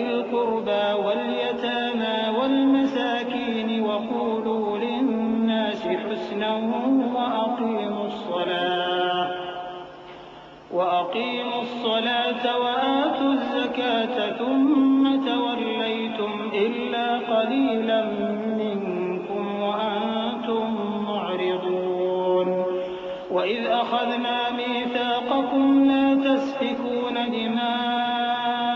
الْقُرْبَى وَالْيَتَامَى وَالْمَسَاكِينِ وَقُولُوا لِلنَّاسِ حُسْنًا وَأَقِيمُوا الصَّلَاةَ وَآتُوا الزَّكَاةَ ثُمَّ تَوَلَّيْتُمْ إِلَّا قَلِيلًا مِّنكُمْ أخذنا ميثاقكم لا تسفكون دماءكم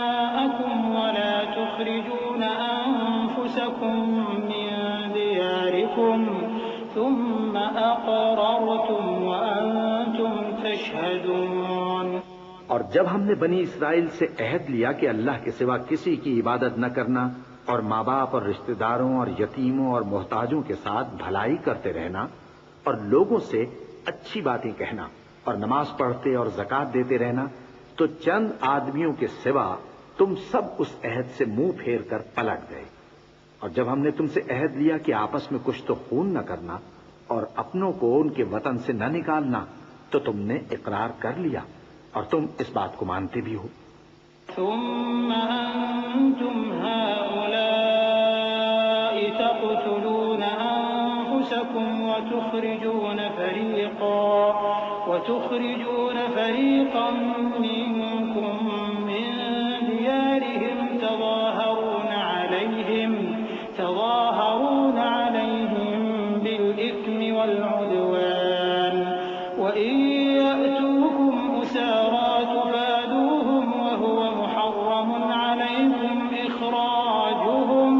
ولا تخرجون أنفسكم من دياركم ثم أقررتم وأنتم تشهدون۔ اور جب ہم نے بنی اسرائیل سے عہد لیا کہ اللہ کے سوا کسی کی عبادت نہ کرنا اور ماں باپ اور رشتہ داروں اور یتیموں اور محتاجوں کے ساتھ بھلائی کرتے رہنا اور لوگوں سے اچھی باتیں کہنا اور نماز پڑھتے اور زکوٰۃ دیتے رہنا، تو چند آدمیوں کے سوا تم سب اس عہد سے منہ پھیر کر پلٹ گئے۔ اور جب ہم نے تم سے عہد لیا کہ آپس میں کچھ تو خون نہ کرنا اور اپنوں کو ان کے وطن سے نہ نکالنا، تو تم نے اقرار کر لیا اور تم اس بات کو مانتے بھی ہو۔ ثم أنتم هؤلاء تقتلون أنفسكم وتخرجون فريقا منكم من ديارهم تظاهرون عليهم بالإثم والعدوان وإن يأتوكم أسارى تفادوهم وهو محرم عليكم إخراجهم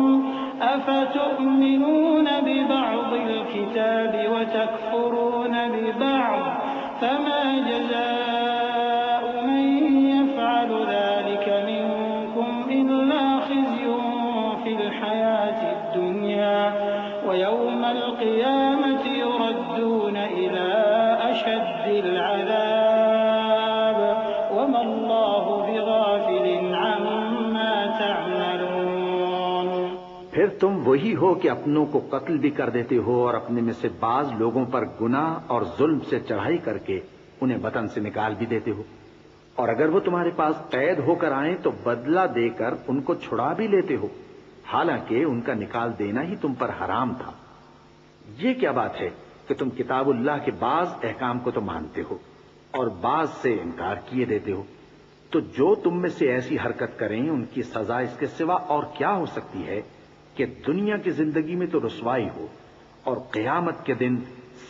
أفتؤمنون ببعض الكتاب وتكفرون ببعض فما جزاء من يفعل ذلك منكم إلا خزي في الحياة الدنيا ويوم القيامة يردون إلى أشد العذاب وما الله بغافل عما تعملون۔ پھر تم وہی ہو کہ اپنوں کو قتل بھی کر دیتے ہو اور اپنے میں سے بعض لوگوں پر گناہ اور ظلم سے چڑھائی کر کے انہیں وطن سے نکال بھی دیتے ہو، اور اگر وہ تمہارے پاس قید ہو کر آئیں تو بدلہ دے کر ان کو چھڑا بھی لیتے ہو، حالانکہ ان کا نکال دینا ہی تم پر حرام تھا۔ یہ کیا بات ہے کہ تم کتاب اللہ کے بعض احکام کو تو مانتے ہو اور بعض سے انکار کیے دیتے ہو؟ تو جو تم میں سے ایسی حرکت کریں ان کی سزا اس کے سوا اور کیا ہو سکتی ہے کہ دنیا کی زندگی میں تو رسوائی ہو اور قیامت کے دن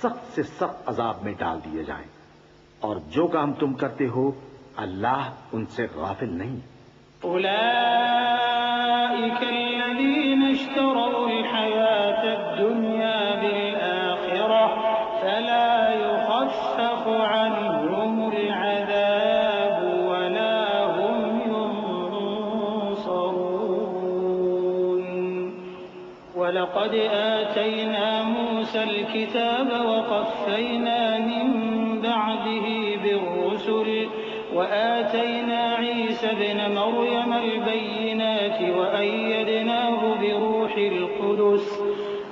سخت سے سخت عذاب میں ڈال دیے جائیں، اور جو کام تم کرتے ہو اللہ ان سے غافل نہیں۔ أولئك الذين اشتروا الحياة الدنيا بالآخرة فلا يخفف عنهم العذاب ولا هم ينصرون۔ ولقد آتينا موسى الكتاب وقفينا من بعده بالرسل وآتينا عيسى ابن مريم البينات وأيدناه بروح القدس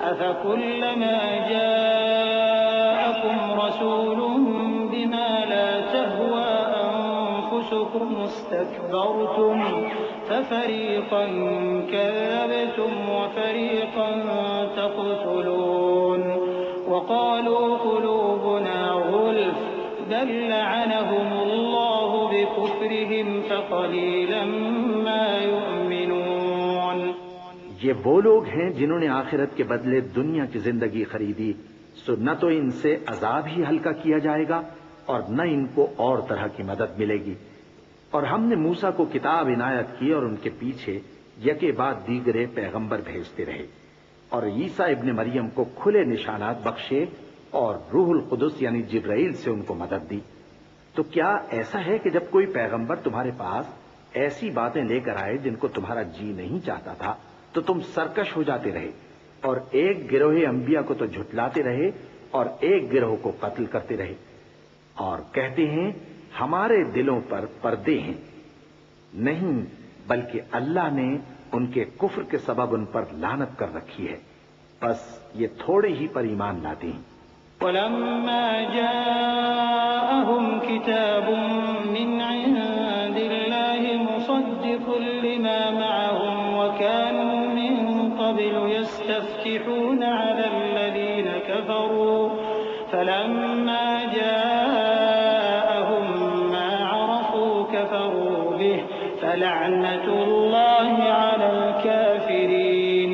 أفكلما جاءكم رسول بما لا تهوى أنفسكم استكبرتم ففريقا كذبتم وفريقا تقتلون وقالوا قلوبنا غلف بل لعنهم الله بكفرهم فقليلا ما يؤمنون۔ یہ وہ لوگ ہیں جنہوں نے آخرت کے بدلے دنیا کی زندگی خریدی، سو نہ تو ان سے عذاب ہی ہلکا کیا جائے گا اور نہ ان کو اور طرح کی مدد ملے گی۔ اور ہم نے موسیٰ کو کتاب عنایت کی اور ان کے پیچھے یکے بعد دیگرے پیغمبر بھیجتے رہے، اور عیسیٰ ابن مریم کو کھلے نشانات بخشے اور روح القدس یعنی جبرائیل سے ان کو مدد دی۔ تو کیا ایسا ہے کہ جب کوئی پیغمبر تمہارے پاس ایسی باتیں لے کر آئے جن کو تمہارا جی نہیں چاہتا تھا تو تم سرکش ہو جاتے رہے، اور ایک گروہ انبیاء کو تو جھٹلاتے رہے اور ایک گروہ کو قتل کرتے رہے، اور کہتے ہیں ہمارے دلوں پر پردے ہیں؟ نہیں، بلکہ اللہ نے ان کے کفر کے سبب ان پر لعنت کر رکھی ہے، بس یہ تھوڑے ہی پر ایمان لاتے ہیں۔ ولما جاءهم كتاب من عند الله مصدق لما معهم وكانوا من قبل يستفتحون على الذين كفروا فلما جاءهم ما عرفوا كفروا به فلعنة الله على الكافرين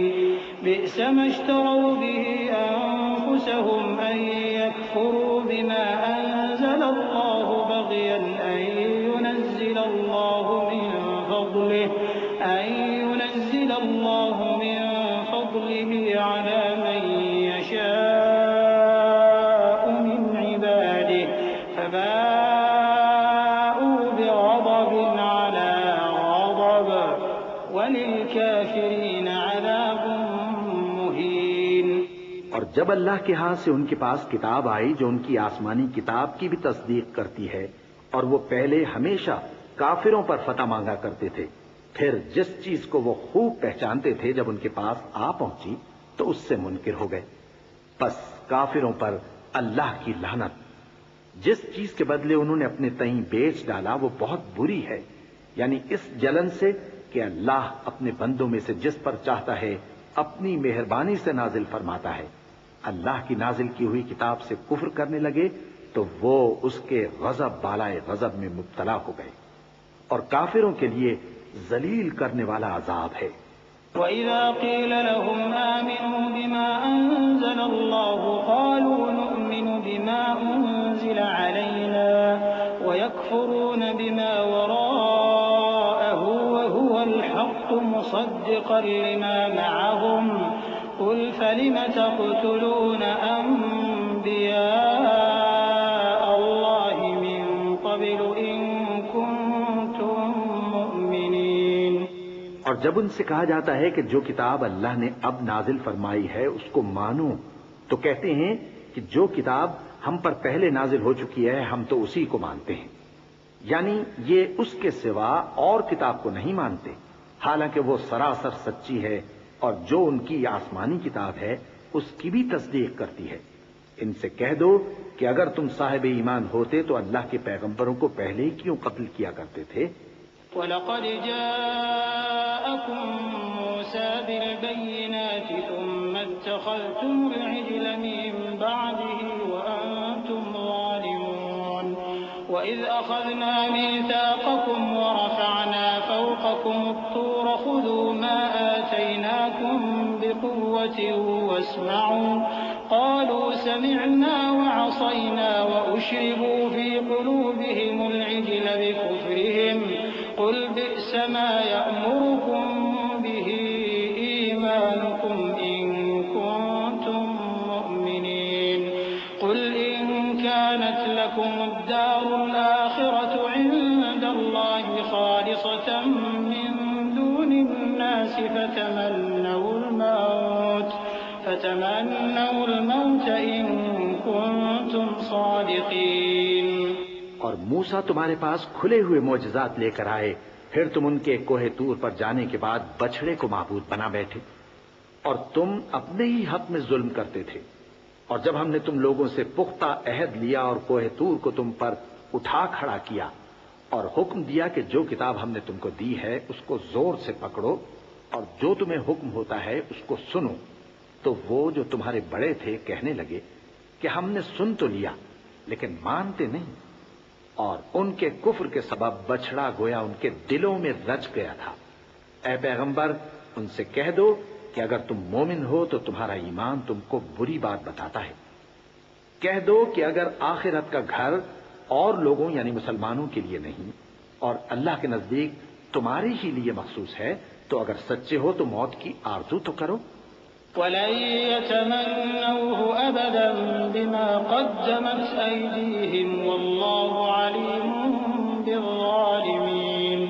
بئس ما اشتروا به أنفسهم أن يكفروا بما أنزل الله بغيا أن ينزل الله من فضله على من يشاء من عباده فباءوا بغضب على غضب وللكافرين عذاب مهين۔ اور جب اللہ کے ہاں سے ان کے پاس کتاب آئی جو ان کی آسمانی کتاب کی بھی تصدیق کرتی ہے، اور وہ پہلے ہمیشہ کافروں پر فتح مانگا کرتے تھے، پھر جس چیز کو وہ خوب پہچانتے تھے جب ان کے پاس آ پہنچی تو اس سے منکر ہو گئے۔ بس کافروں پر اللہ کی لعنت۔ جس چیز کے بدلے انہوں نے اپنے تئیں بیچ ڈالا وہ بہت بری ہے، یعنی اس جلن سے کہ اللہ اپنے بندوں میں سے جس پر چاہتا ہے اپنی مہربانی سے نازل فرماتا ہے۔ اللہ کی نازل کی ہوئی کتاب سے کفر کرنے لگے تو وہ اس کے غضب بالائے غضب میں مبتلا ہو گئے، اور کافروں کے لیے ذلیل کرنے والا عذاب ہے۔ وَإِذَا قِيلَ لَهُمْ آمِنُوا بِمَا أَنزَلَ اللَّهُ قَالُوا نُؤْمِنُ بِمَا أُنزِلَ عَلَيْنَا وَيَكْفُرُونَ بِمَا وَرَاءَهُ وَهُوَ الْحَقُّ مُصَدِّقًا لِمَا مَعَهُمْ قُلْ فَلِمَ تَقْتُلُونَ أَنبِيَاءَ اللَّهِ مِن قَبْلُ إِن كُنتُم مُّؤْمِنِينَ۔ اور جب ان سے کہا جاتا ہے کہ جو کتاب اللہ نے اب نازل فرمائی ہے اس کو مانو، تو کہتے ہیں کہ جو کتاب ہم پر پہلے نازل ہو چکی ہے ہم تو اسی کو مانتے ہیں، یعنی یہ اس کے سوا اور کتاب کو نہیں مانتے، حالانکہ وہ سراسر سچی ہے اور جو ان کی آسمانی کتاب ہے اس کی بھی تصدیق کرتی ہے۔ ان سے کہہ دو کہ اگر تم صاحب ایمان ہوتے تو اللہ کے پیغمبروں کو پہلے ہی کیوں قتل کیا کرتے تھے؟ وَلَقَدْ جَاءَكُم مُّوسَىٰ بِالْبَيِّنَاتِ ثُمَّ اتَّخَذْتُمُ الْعِجْلَ مِن بَعْدِهِ وَأَنتُمْ ظَالِمُونَ۔ وَإِذْ أَخَذْنَا مِيثَاقَكُمْ وَرَفَعْنَا فَوْقَكُمُ الطُّورَ خُذُوا مَا آتَيْنَاكُم بِقُوَّةٍ وَاسْمَعُوا قَالُوا سَمِعْنَا وَعَصَيْنَا وَأُشْرِبُوا فِي قُلُوبِهِمُ الْعِجْلَ بِكُفْرِهِمْ قُلْ بِئْسَ مَا يَأْمُرُكُم بِهِ إِيمَانُكُمْ إِن كُنتُم مُّؤْمِنِينَ قُلْ إِن كَانَتْ لَكُمُ الدَّارُ الْآخِرَةُ عِندَ اللَّهِ خَالِصَةً مِّن دُونِ النَّاسِ فتمنوا الموت إن كنتم صادقين۔ اور موسیٰ تمہارے پاس کھلے ہوئے معجزات لے کر آئے، پھر تم ان کے کوہ طور پر جانے کے بعد بچڑے کو معبود بنا بیٹھے، اور تم اپنے ہی حق میں ظلم کرتے تھے۔ اور جب ہم نے تم لوگوں سے پختہ عہد لیا اور کوہ طور کو تم پر اٹھا کھڑا کیا اور حکم دیا کہ جو کتاب ہم نے تم کو دی ہے اس کو زور سے پکڑو اور جو تمہیں حکم ہوتا ہے اس کو سنو، تو وہ جو تمہارے بڑے تھے کہنے لگے کہ ہم نے سن تو لیا لیکن مانتے نہیں، اور ان کے کفر کے سبب بچڑا گویا ان کے دلوں میں رچ گیا تھا۔ اے پیغمبر ان سے کہہ دو کہ اگر تم مومن ہو تو تمہارا ایمان تم کو بری بات بتاتا ہے۔ کہہ دو کہ اگر آخرت کا گھر اور لوگوں یعنی مسلمانوں کے لیے نہیں اور اللہ کے نزدیک تمہارے ہی لیے مخصوص ہے تو اگر سچے ہو تو موت کی آرزو تو کرو۔ وَلَن يَتَمَنَّوْهُ أَبَدًا بِمَا قَدَّمَتْ أَيْدِيهِمْ وَاللَّهُ عَلِيمٌ بِالظَّالِمِينَ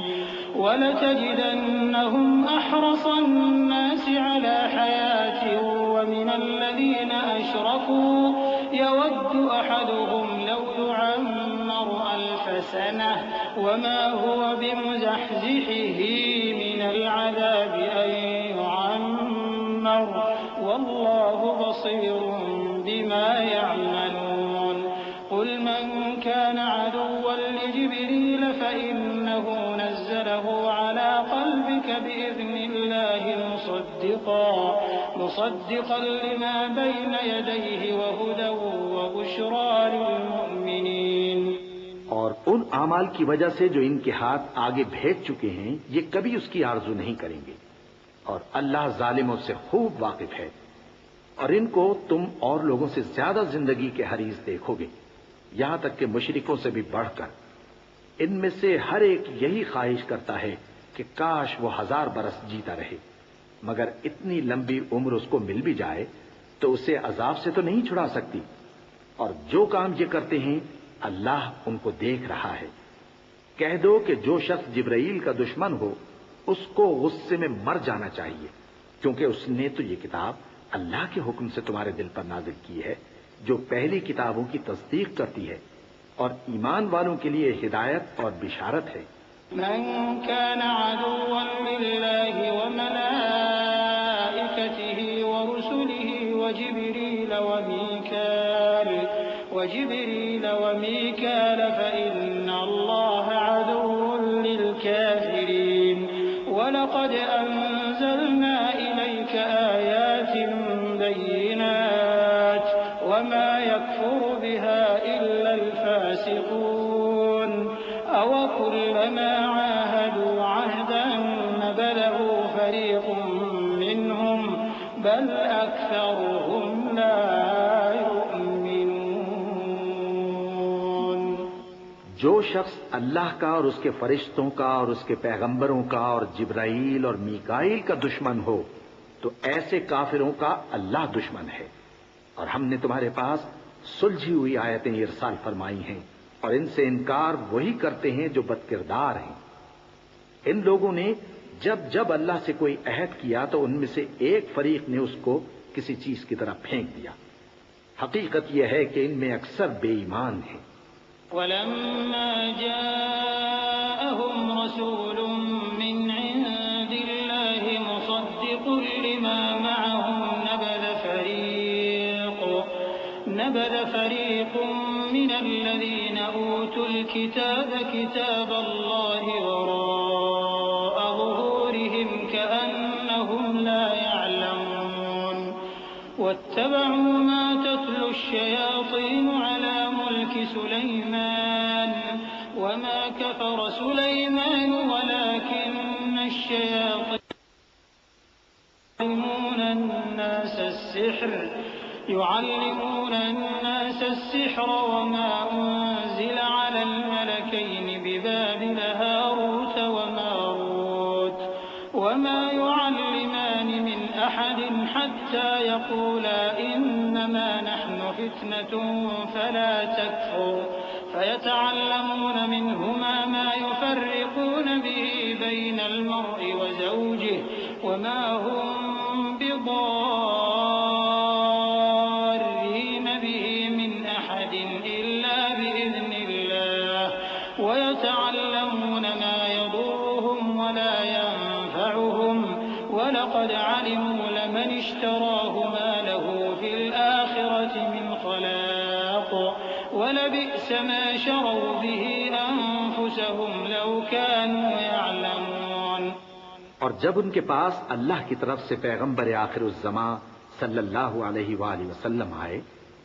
وَلَتَجِدَنَّهُمْ أَحْرَصَ النَّاسِ عَلَى حَيَاةٍ وَمِنَ الَّذِينَ أَشْرَكُوا يَوَدُّ أَحَدُهُمْ لَوْ يُعَمَّرُ أَلْفَ سَنَةٍ وَمَا هُوَ بِمُزَحْزِحِهِ مِنَ الْعَذَابِ أَن يُعَمَّرَ وَاللَّهُ بَصِيرٌ بِمَا يَعْمَلُونَ قُلْ مَن كَانَ عَدُوًّا لِجِبْرِيلَ فَإِنَّهُ نَزَّلَهُ عَلَى قَلْبِكَ بِإِذْنِ اللَّهِ مُصَدِّقًا لِمَا بَيْنَ يَدَيْهِ وَهُدًى وَبُشْرَىٰ لِلْمُؤْمِنِينَ۔ اور ان اعمال کی وجہ سے جو ان کے ہاتھ آگے بھیج چکے ہیں یہ کبھی اس کی آرزو نہیں کریں گے، اور اللہ ظالموں سے خوب واقف ہے، اور ان کو تم اور لوگوں سے زیادہ زندگی کے حریص دیکھو گے۔ یہاں تک کہ مشرکوں سے بھی بڑھ کر۔ ان میں سے ہر ایک یہی خواہش کرتا ہے کہ کاش وہ 1000 برس جیتا رہے، مگر اتنی لمبی عمر اس کو مل بھی جائے تو اسے عذاب سے تو نہیں چھڑا سکتی۔ اور جو کام یہ کرتے ہیں اللہ ان کو دیکھ رہا ہے۔ کہہ دو کہ جو شخص جبرائیل کا دشمن ہو اس کو غصے میں مر جانا چاہیے، کیونکہ اس نے تو یہ کتاب اللہ کے حکم سے تمہارے دل پر نازل کی ہے جو پہلی کتابوں کی تصدیق کرتی ہے، اور ایمان والوں کے لیے ہدایت اور بشارت ہے۔ من كان عدوا لله وملائكته ورسله وجبريل وميكال فإن الله عدو للكافرين ولقد أنزلنا إليك آيات بينات وما يكفر بها إلا الفاسقون أوكلما عاهدوا عهدا نبذه فريق منهم بل أكثرهم لا يؤمنون۔ جو شخص اللہ کا اور اس کے فرشتوں کا اور اس کے پیغمبروں کا اور جبرائیل اور میکائیل کا دشمن ہو تو ایسے کافروں کا اللہ دشمن ہے۔ اور ہم نے تمہارے پاس سلجھی ہوئی آیتیں ارسال فرمائی ہیں، اور ان سے انکار وہی کرتے ہیں جو بد کردار ہیں۔ ان لوگوں نے جب اللہ سے کوئی عہد کیا تو ان میں سے ایک فریق نے اس کو کسی چیز کی طرح پھینک دیا۔ حقیقت یہ ہے کہ ان میں اکثر بے ایمان ہیں۔ وَلَمَّا جَاءَهُمْ رَسُولٌ مِّنْ عِندِ اللَّهِ مُصَدِّقٌ لِّمَا مَعَهُمْ نَبَذَ فَرِيقٌ مِّنَ الَّذِينَ أُوتُوا الْكِتَابَ كِتَابَ اللَّهِ وَرَاءَ ظُهُورِهِمْ كَأَنَّهُمْ لَا يَعْلَمُونَ وَاتَّبَعُوا مَا تَتْلُو الشَّيَاطِينُ عَلَى مُلْكِ سُلَيْمَانَ وَمَا كَفَرَ سُلَيْمَانُ وَلَكِنَّ الشَّيَاطِينَ يعلمون الناس السحر وما أنزل على الملكين ببابل هاروت وماروت وما يعلمان من أحد حتى يقولا إنما نحن فتنة فلا تكفر فيتعلمون منهما ما يفرقون به بين المرء وزوجه وما هم بضارين به من أحد إلا بإذن الله ويتعلمون ما يضرهم ولا ينفعهم ولقد علموا لمن اشتراه ما له في الآخرة من خلاق ولبئس ما شروا به أنفسهم لو كانوا يعلمون۔ اور جب ان کے پاس اللہ کی طرف سے پیغمبر آخر الزمان صلی اللہ علیہ وآلہ وسلم آئے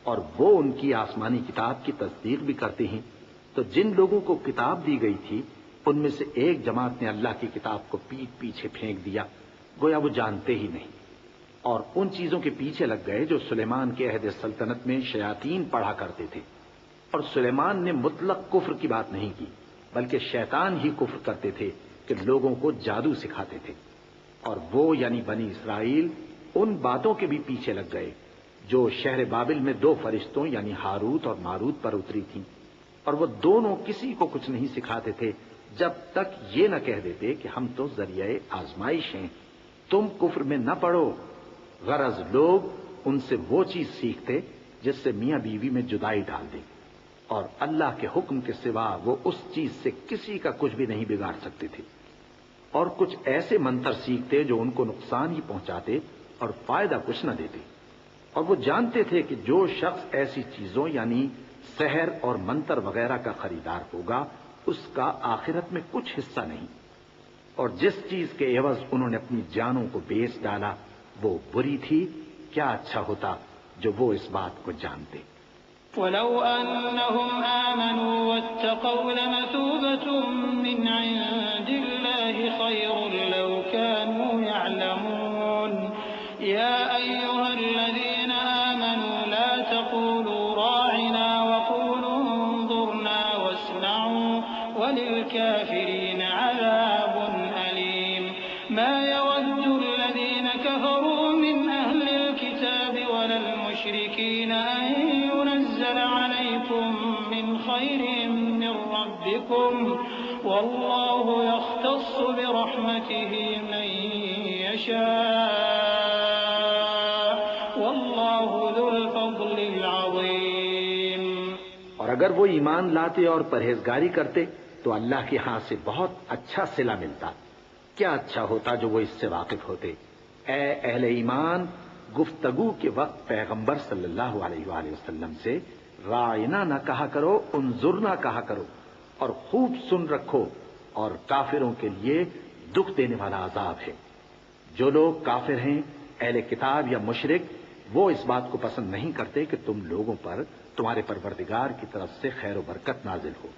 اور وہ ان کی آسمانی کتاب کی تصدیق بھی کرتے ہیں، تو جن لوگوں کو کتاب دی گئی تھی ان میں سے ایک جماعت نے اللہ کی کتاب کو پیٹ پیچھے پھینک دیا، گویا وہ جانتے ہی نہیں، اور ان چیزوں کے پیچھے لگ گئے جو سلیمان کے عہد سلطنت میں شیاطین پڑھا کرتے تھے۔ اور سلیمان نے مطلق کفر کی بات نہیں کی، بلکہ شیطان ہی کفر کرتے تھے کہ لوگوں کو جادو سکھاتے تھے۔ اور وہ یعنی بنی اسرائیل ان باتوں کے بھی پیچھے لگ گئے جو شہر بابل میں 2 فرشتوں یعنی ہاروت اور ماروت پر اتری تھیں، اور وہ دونوں کسی کو کچھ نہیں سکھاتے تھے جب تک یہ نہ کہہ دیتے کہ ہم تو ذریعہ آزمائش ہیں، تم کفر میں نہ پڑو۔ غرض لوگ ان سے وہ چیز سیکھتے جس سے میاں بیوی میں جدائی ڈال دے، اور اللہ کے حکم کے سوا وہ اس چیز سے کسی کا کچھ بھی نہیں بگاڑ سکتے تھے، اور کچھ ایسے منتر سیکھتے جو ان کو نقصان ہی پہنچاتے اور فائدہ کچھ نہ دیتے۔ اور وہ جانتے تھے کہ جو شخص ایسی چیزوں یعنی سحر اور منتر وغیرہ کا خریدار ہوگا اس کا آخرت میں کچھ حصہ نہیں، اور جس چیز کے عوض انہوں نے اپنی جانوں کو بیچ ڈالا وہ بری تھی۔ کیا اچھا ہوتا جو وہ اس بات کو جانتے۔ وَلَوْ أَنَّهُمْ آمَنُوا وَاتَّقَوْا لَمَثُوبَةٌ مِّنْ عِندِ اللَّهِ خَيْرٌ لَّوْ كَانُوا يَعْلَمُونَ يَا أَيُّهَا الَّذِينَ آمَنُوا لَا تَقُولُوا رَاعِنَا وَقُولُوا المشركين أن ينزل عليكم من خير من ربكم والله يختص برحمته من يشاء والله ذو الفضل العظيم۔ اور اگر وہ ایمان لاتے اور پرہیزگاری کرتے تو اللہ کے ہاں سے بہت اچھا صلہ ملتا۔ کیا اچھا ہوتا جو وہ اس سے واقف ہوتے۔ اے اہل ایمان، گفتگو کے وقت پیغمبر صلی اللہ علیہ وآلہ وسلم سے رائنا نہ کہا کرو، انظرنا کہا کرو، اور خوب سن رکھو، اور کافروں کے لیے دکھ دینے والا عذاب ہے۔ جو لوگ کافر ہیں، اہل کتاب یا مشرک، وہ اس بات کو پسند نہیں کرتے کہ تم لوگوں پر تمہارے پروردگار کی طرف سے خیر و برکت نازل ہو،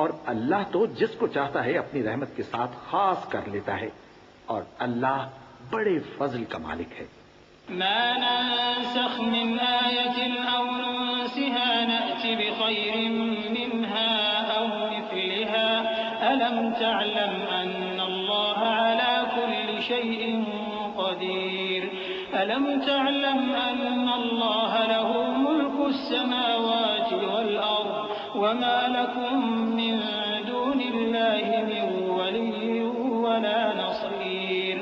اور اللہ تو جس کو چاہتا ہے اپنی رحمت کے ساتھ خاص کر لیتا ہے، اور اللہ بڑے فضل کا مالک ہے۔ ما ننسخ من آية أو ننسها نأت بخير منها أو مثلها ألم تعلم أن الله على كل شيء قدير ألم تعلم أن الله له ملك السماوات والأرض وما لكم من دون الله من ولي ولا نصير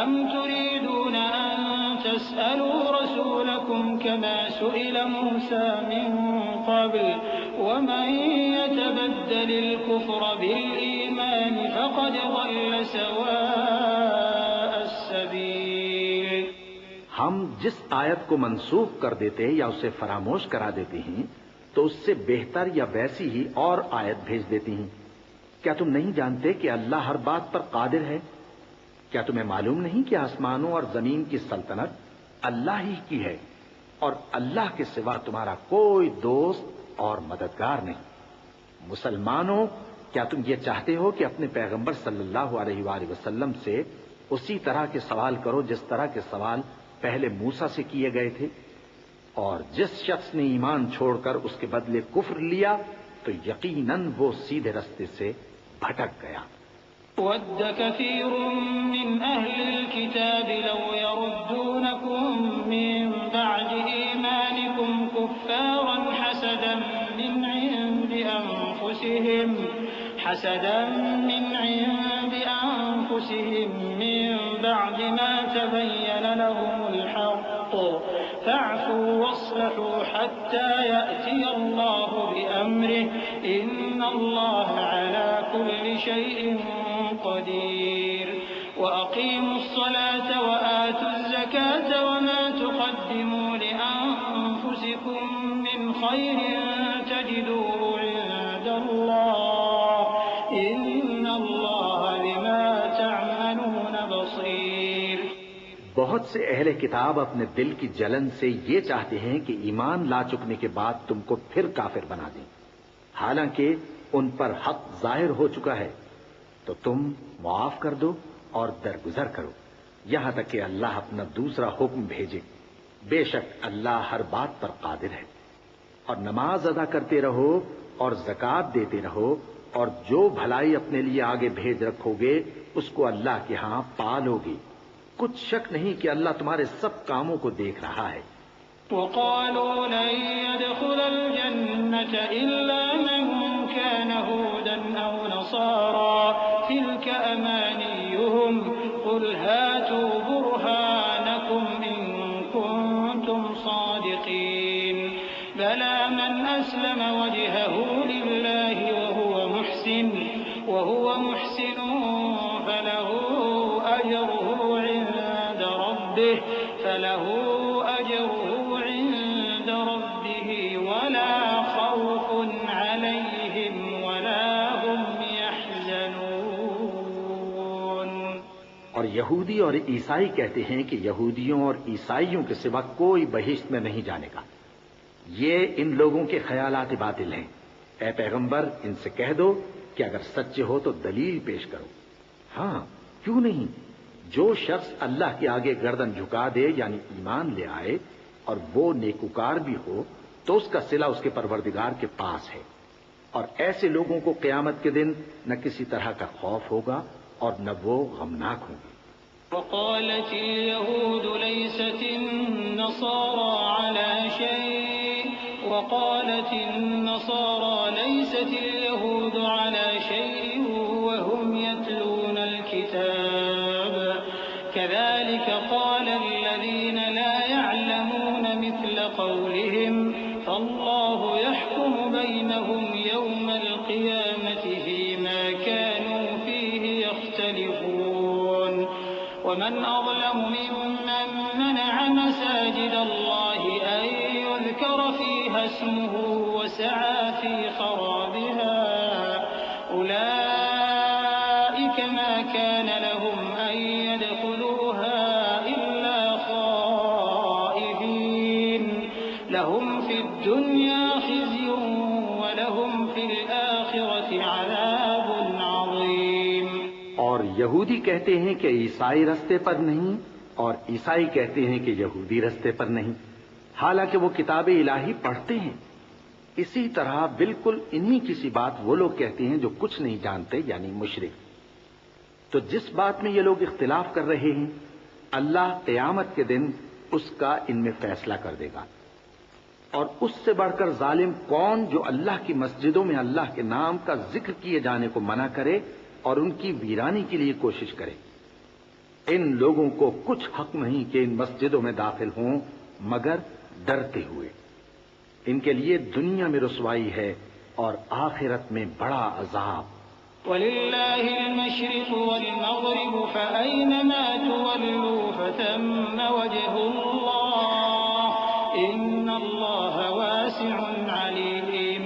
أم تريدون أن تسألوا رسولكم كما سئل موسى من قبل ومن يتبدل الكفر بالإيمان فقد ضل سواء السبيل۔ ہم جس آیت کو منسوخ کر دیتے یا اسے فراموش کرا دیتے ہیں تو اس سے بہتر یا ویسی ہی اور آیت بھیج دیتی ہیں۔ کیا تم نہیں جانتے کہ اللہ ہر بات پر قادر ہے؟ کیا تمہیں معلوم نہیں کہ آسمانوں اور زمین کی سلطنت اللہ ہی کی ہے، اور اللہ کے سوا تمہارا کوئی دوست اور مددگار نہیں؟ مسلمانوں، کیا تم یہ چاہتے ہو کہ اپنے پیغمبر صلی اللہ علیہ وآلہ وسلم سے اسی طرح کے سوال کرو جس طرح کے سوال پہلے موسیٰ سے کیے گئے تھے؟ اور جس شخص نے ایمان چھوڑ کر اس کے بدلے کفر لیا تو یقیناً وہ سیدھے رستے سے بھٹک گیا۔ ود كثير من أهل الكتاب لو يردونكم من بعد إيمانكم كفارا حسدا من عند أنفسهم من بعد ما تبين لهم الحق فاعفوا واصلحوا حتى يأتي الله بأمره إن الله على كل شيء قدير وأقيموا الصلاة وآتوا الزكاة وما تقدموا لأنفسكم من خير تجدوه عند الله إن الله بما تعملون بصير۔ بہت سے اہل کتاب اپنے دل کی جلن سے یہ چاہتے ہیں کہ ایمان لا چکنے کے بعد تم کو پھر کافر بنا دیں، حالانکہ ان پر حق ظاہر ہو چکا ہے، تو تم معاف کر دو اور درگزر کرو یہاں تک کہ اللہ اپنا دوسرا حکم بھیجے۔ بے شک اللہ ہر بات پر قادر ہے۔ اور نماز ادا کرتے رہو اور زکوٰۃ دیتے رہو، اور جو بھلائی اپنے لیے آگے بھیج رکھو گے اس کو اللہ کے ہاں پالو گے۔ کچھ شک نہیں کہ اللہ تمہارے سب کاموں کو دیکھ رہا ہے۔ وقالوا لن يدخل الجنة إلا من كان هودا أو نصارى تلك أمانيهم قل هاتوا برهانكم إن كنتم صادقين بلى من أسلم وجهه لله وهو محسن فله أجره عند ربه ولا خوف عليهم ولا هم يحزنون۔ اور یہودی اور عیسائی کہتے ہیں کہ یہودیوں اور عیسائیوں کے سوا کوئی بہشت میں نہیں جانے کا۔ یہ ان لوگوں کے خیالات باطل ہیں۔ اے پیغمبر، ان سے کہہ دو کہ اگر سچے ہو تو دلیل پیش کرو۔ ہاں، کیوں نہیں؟ جو شخص اللہ کے آگے گردن جھکا دے یعنی ایمان لے آئے اور وہ نیکوکار بھی ہو تو اس کا صلہ اس کے پروردگار کے پاس ہے، اور ایسے لوگوں کو قیامت کے دن نہ کسی طرح کا خوف ہوگا اور نہ وہ غمناک ہوں گے۔ وقالت اليهود ليست النصارى على شيء وقالت النصارى ليست اليهود على شيء وهم يتلون الكتاب كذلك قال الذين لا يعلمون مثل قولهم فالله يحكم بينهم يوم القيامة فيما كانوا فيه يختلفون ومن أظلم ممن منع مساجد الله أن يذكر فيها اسمه وسعى في خرابها أولئك ما كان لهم أن يدخلوها إلا خائفين لهم في الدنيا خزي ولهم في الآخرة عذاب عظيم. اور یہودی کہتے ہیں کہ عیسائی رستے پر نہیں اور عیسائی کہتے ہیں کہ یہودی رستے پر نہیں، حالانکہ وہ کتاب الہی پڑھتے ہیں. اسی طرح بالکل انہی کسی بات وہ لوگ کہتے ہیں جو کچھ نہیں جانتے، یعنی مشرک. تو جس بات میں یہ لوگ اختلاف کر رہے ہیں اللہ قیامت کے دن اس کا ان میں فیصلہ کر دے گا. اور اس سے بڑھ کر ظالم کون جو اللہ کی مسجدوں میں اللہ کے نام کا ذکر کیے جانے کو منع کرے اور ان کی ویرانی کے لیے کوشش کرے. ان لوگوں کو کچھ حق نہیں کہ ان مسجدوں میں داخل ہوں مگر ڈرتے ہوئے. ان کے لیے دنیا میں رسوائی ہے اور آخرت میں بڑا عذاب. وَلِلَّهِ الْمَشْرِقُ وَالْمَغْرِبُ فَأَيْنَمَا تُوَلُّوا فَثَمَّ وَجْهُ اللَّهِ إِنَّ اللَّهَ وَاسِعٌ عَلِيمٌ.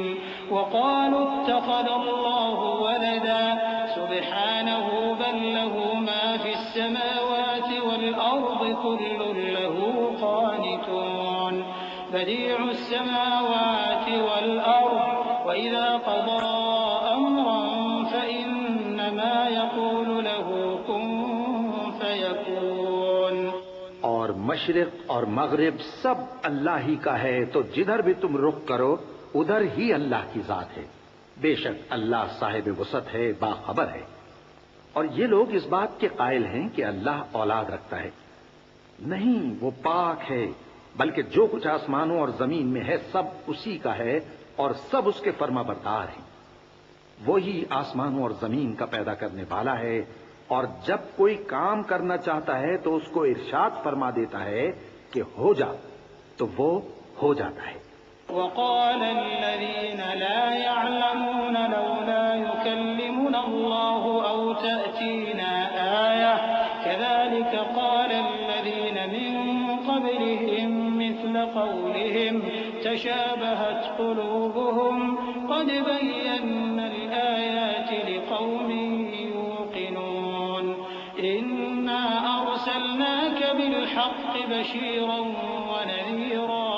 وَقَالُوا اتَّخَذَ اللَّهُ وَلَدًا سُبْحَانَهُ بَل لَّهُ مَا فِي السَّمَاوَاتِ وَالْأَرْضِ كُلٌّ لَّهُ قَانِتُونَ. بديع السماوات والأرض وإذا قضى أمرا فإنما يقول له كن فيكون. اور مشرق اور مغرب سب اللہ ہی کا ہے، تو جدھر بھی تم رخ کرو ادھر ہی اللہ کی ذات ہے. بے شک اللہ صاحب وسعت ہے، باخبر ہے. اور یہ لوگ اس بات کے قائل ہیں کہ اللہ اولاد رکھتا ہے. نہیں، وہ پاک ہے، بلکہ جو کچھ آسمانوں اور زمین میں ہے سب اسی کا ہے اور سب اس کے فرما بردار ہیں. وہی آسمانوں اور زمین کا پیدا کرنے والا ہے، اور جب کوئی کام کرنا چاہتا ہے تو اس کو ارشاد فرما دیتا ہے کہ ہو جا، تو وہ ہو جاتا ہے. وقال الذين لا يعلمون لولا يكلمنا الله أو تأتينا آية كذلك قال الذين من قبلهم مثل قولهم تشابهت قلوبهم قد بينا الآيات لقوم يوقنون. إنا أرسلناك بالحق بشيرا ونذيرا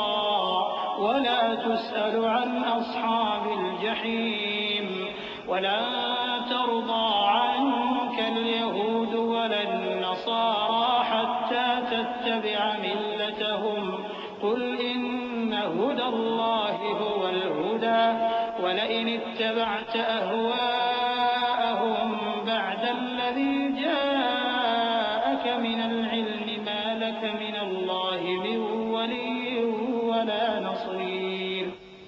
ولا تسأل عن أصحاب الجحيم. ولا ترضى عنك اليهود ولا النصارى حتى تتبع ملتهم قل إن هدى الله هو الهدى ولئن اتبعت أهواءهم بعد الذي جاءك من العلم ما لك من الله من ولي ولا نصير.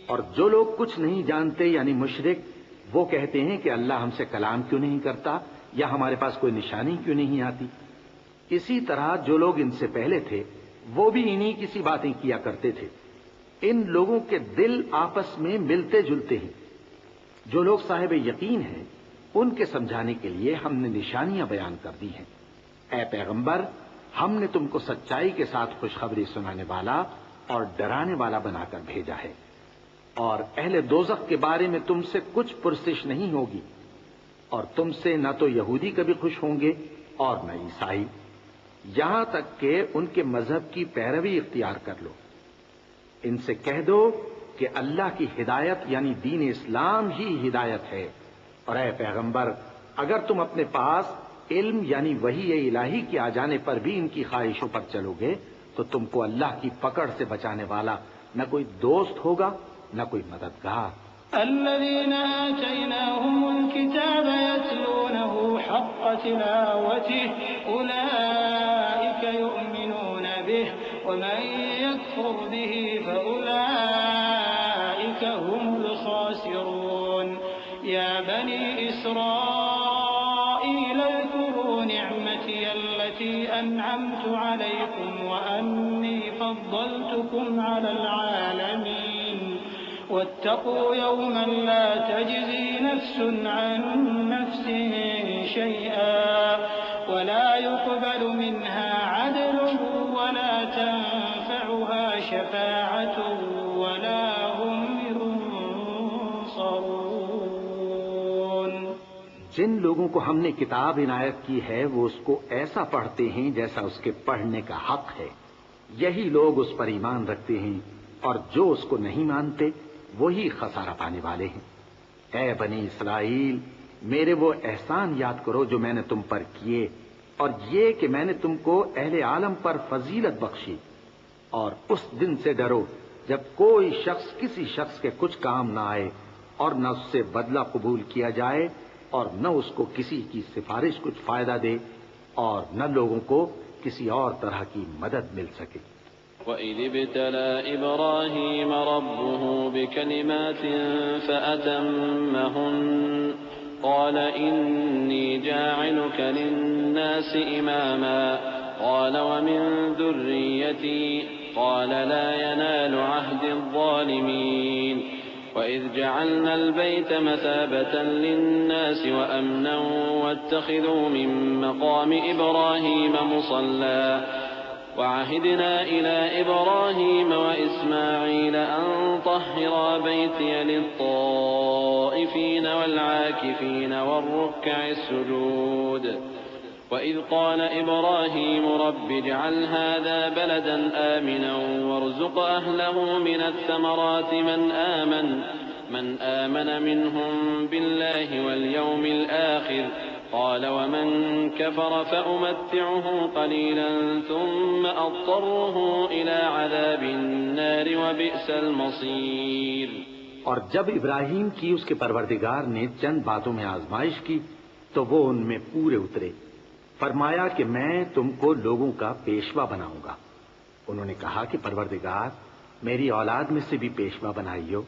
اور جو لوگ کچھ نہیں جانتے یعنی مشرک، وہ کہتے ہیں کہ اللہ ہم سے کلام کیوں نہیں کرتا یا ہمارے پاس کوئی نشانی کیوں نہیں آتی. اسی طرح جو لوگ ان سے پہلے تھے وہ بھی انہی کسی باتیں کیا کرتے تھے. ان لوگوں کے دل آپس میں ملتے جلتے ہیں. جو لوگ صاحب یقین ہیں ان کے سمجھانے کے لیے ہم نے نشانیاں بیان کر دی ہیں. اے پیغمبر، ہم نے تم کو سچائی کے ساتھ خوشخبری سنانے والا اور ڈرانے والا بنا کر بھیجا ہے. اور اہل دوزخ کے بارے میں تم سے کچھ پرسش نہیں ہوگی، اور تم سے نہ تو یہودی کبھی خوش ہوں گے اور نہ عیسائی، یہاں تک کہ ان کے مذہب کی پیروی اختیار کر لو. ان سے کہہ دو کہ اللہ کی ہدایت یعنی دین اسلام ہی ہدایت ہے. اور اے پیغمبر، اگر تم اپنے پاس علم یعنی وحی الہی کے آ جانے پر بھی ان کی خواہشوں پر چلو گے تو تم کو اللہ کی پکڑ سے بچانے والا نہ کوئی دوست ہوگا نہ کوئی مددگار. الذين آتيناهم الكتاب يتلونه حق تلاوته أولئك يؤمنون به ومن يكفر به فأولئك هم الخاسرون يا بني إسرائيل اذكروا نعمتي التي أنعمت عليكم وأني فضلتكم على العالمين واتقوا يوما لا تجزي نفس عن نفس شيئا ولا يقبل منها عدل ولا تنفعها شفاعة ولا هم ينصرون. جن لوگوں کو ہم نے کتاب عنایت کی ہے وہ اس کو ایسا پڑھتے ہیں جیسا اس کے پڑھنے کا حق ہے. یہی لوگ اس پر ایمان رکھتے ہیں اور جو اس کو نہیں مانتے وہی خسارہ پانے والے ہیں. اے بنی اسرائیل میرے وہ احسان یاد کرو جو میں نے تم پر کیے اور یہ کہ میں نے تم کو اہل عالم پر فضیلت بخشی. اور اس دن سے ڈرو جب کوئی شخص کسی شخص کے کچھ کام نہ آئے اور نہ اس سے بدلہ قبول کیا جائے اور نہ اس کو کسی کی سفارش کچھ فائدہ دے اور نہ لوگوں کو کسی اور طرح کی مدد مل سکے. وَإِذِ ابْتَلَى إِبْرَاهِيمَ رَبُّهُ بِكَلِمَاتٍ فَأَتَمَّهُنَّ قَالَ إِنِّي جَاعِلُكَ لِلنَّاسِ إِمَامًا قَالَ وَمِن ذُرِّيَّتِي قَالَ لَا يَنَالُ عَهْدِي الظَّالِمِينَ. وَإِذْ جَعَلْنَا الْبَيْتَ مَثَابَةً لِلنَّاسِ وَأَمْنًا وَاتَّخِذُوا مِن مَّقَامِ إِبْرَاهِيمَ مُصَلًّى وعهدنا إلى إبراهيم وإسماعيل أن طهرا بيتي للطائفين والعاكفين والركع السجود. وإذ قال إبراهيم رب اجعل هذا بلدا آمنا وارزق أهله من الثمرات من آمن منهم بالله واليوم الآخر قال ومن كفر فأمتعه قليلا ثم أضطره إلى عذاب النار وبئس المصير. اور جب ابراہیم کی اس کے پروردگار نے چند باتوں میں آزمائش کی تو وہ ان میں پورے اترے. فرمایا کہ میں تم کو لوگوں کا پیشوا بناؤں گا. انہوں نے کہا کہ پروردگار میری اولاد میں سے بھی پیشوا بنائیو.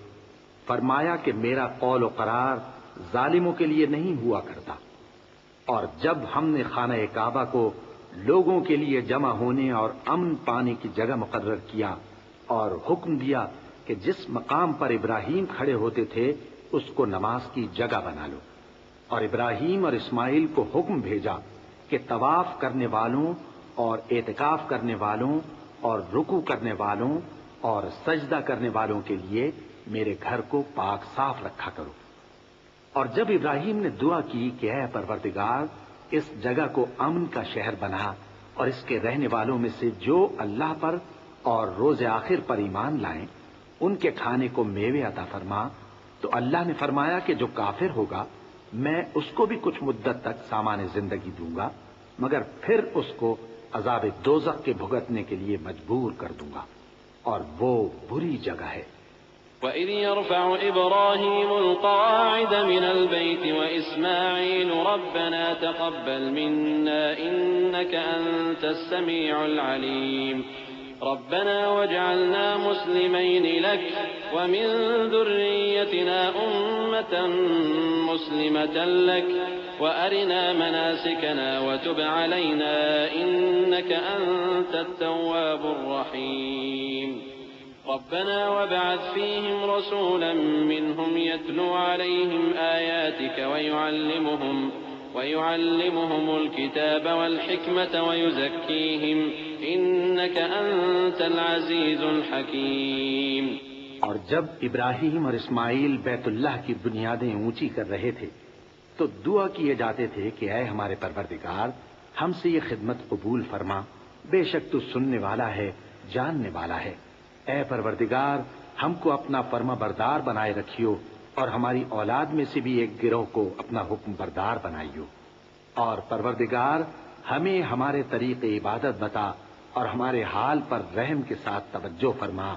فرمایا کہ میرا قول و قرار ظالموں کے لیے نہیں ہوا کرتا. اور جب ہم نے خانہ کعبہ کو لوگوں کے لیے جمع ہونے اور امن پانے کی جگہ مقرر کیا اور حکم دیا کہ جس مقام پر ابراہیم کھڑے ہوتے تھے اس کو نماز کی جگہ بنا لو. اور ابراہیم اور اسماعیل کو حکم بھیجا کہ طواف کرنے والوں اور اعتکاف کرنے والوں اور رکوع کرنے والوں اور سجدہ کرنے والوں کے لیے میرے گھر کو پاک صاف رکھا کرو. اور جب ابراہیم نے دعا کی کہ اے پروردگار اس جگہ کو امن کا شہر بنا اور اس کے رہنے والوں میں سے جو اللہ پر اور روز آخر پر ایمان لائیں ان کے کھانے کو میوے عطا فرما، تو اللہ نے فرمایا کہ جو کافر ہوگا میں اس کو بھی کچھ مدت تک سامان زندگی دوں گا مگر پھر اس کو عذاب دوزخ کے بھگتنے کے لیے مجبور کر دوں گا اور وہ بری جگہ ہے. وَإِذْ يَرْفَعُ إِبْرَاهِيمُ الْقَوَاعِدَ مِنَ الْبَيْتِ وَإِسْمَاعِيلُ رَبَّنَا تَقَبَّلْ مِنَّا إِنَّكَ أَنْتَ السَّمِيعُ الْعَلِيمُ رَبَّنَا وَاجْعَلْنَا مُسْلِمَيْنِ لَكَ وَمِنْ ذُرِّيَّتِنَا أُمَّةً مُسْلِمَةً لَكَ وَأَرِنَا مَنَاسِكَنَا وَتُبْ عَلَيْنَا إِنَّكَ أَنْتَ التَّوَّابُ الرَّحِيمُ ربنا وابعث فيهم رسولا منهم يتلو عليهم آياتك ويعلمهم الكتاب والحكمة ويزكيهم إنك أنت العزيز الحكيم. اور جب ابراہیم اور اسماعیل بیت اللہ کی بنیادیں اونچی کر رہے تھے تو دعا کیے جاتے تھے کہ اے ہمارے پروردگار ہم سے یہ خدمت قبول فرما، بے شک تو سننے والا ہے جاننے والا ہے. اے پروردگار ہم کو اپنا فرما بردار بنائے رکھیو اور ہماری اولاد میں سے بھی ایک گروہ کو اپنا حکم بردار بنائیو. اور پروردگار ہمیں ہمارے طریق عبادت بتا اور ہمارے حال پر رحم کے ساتھ توجہ فرما،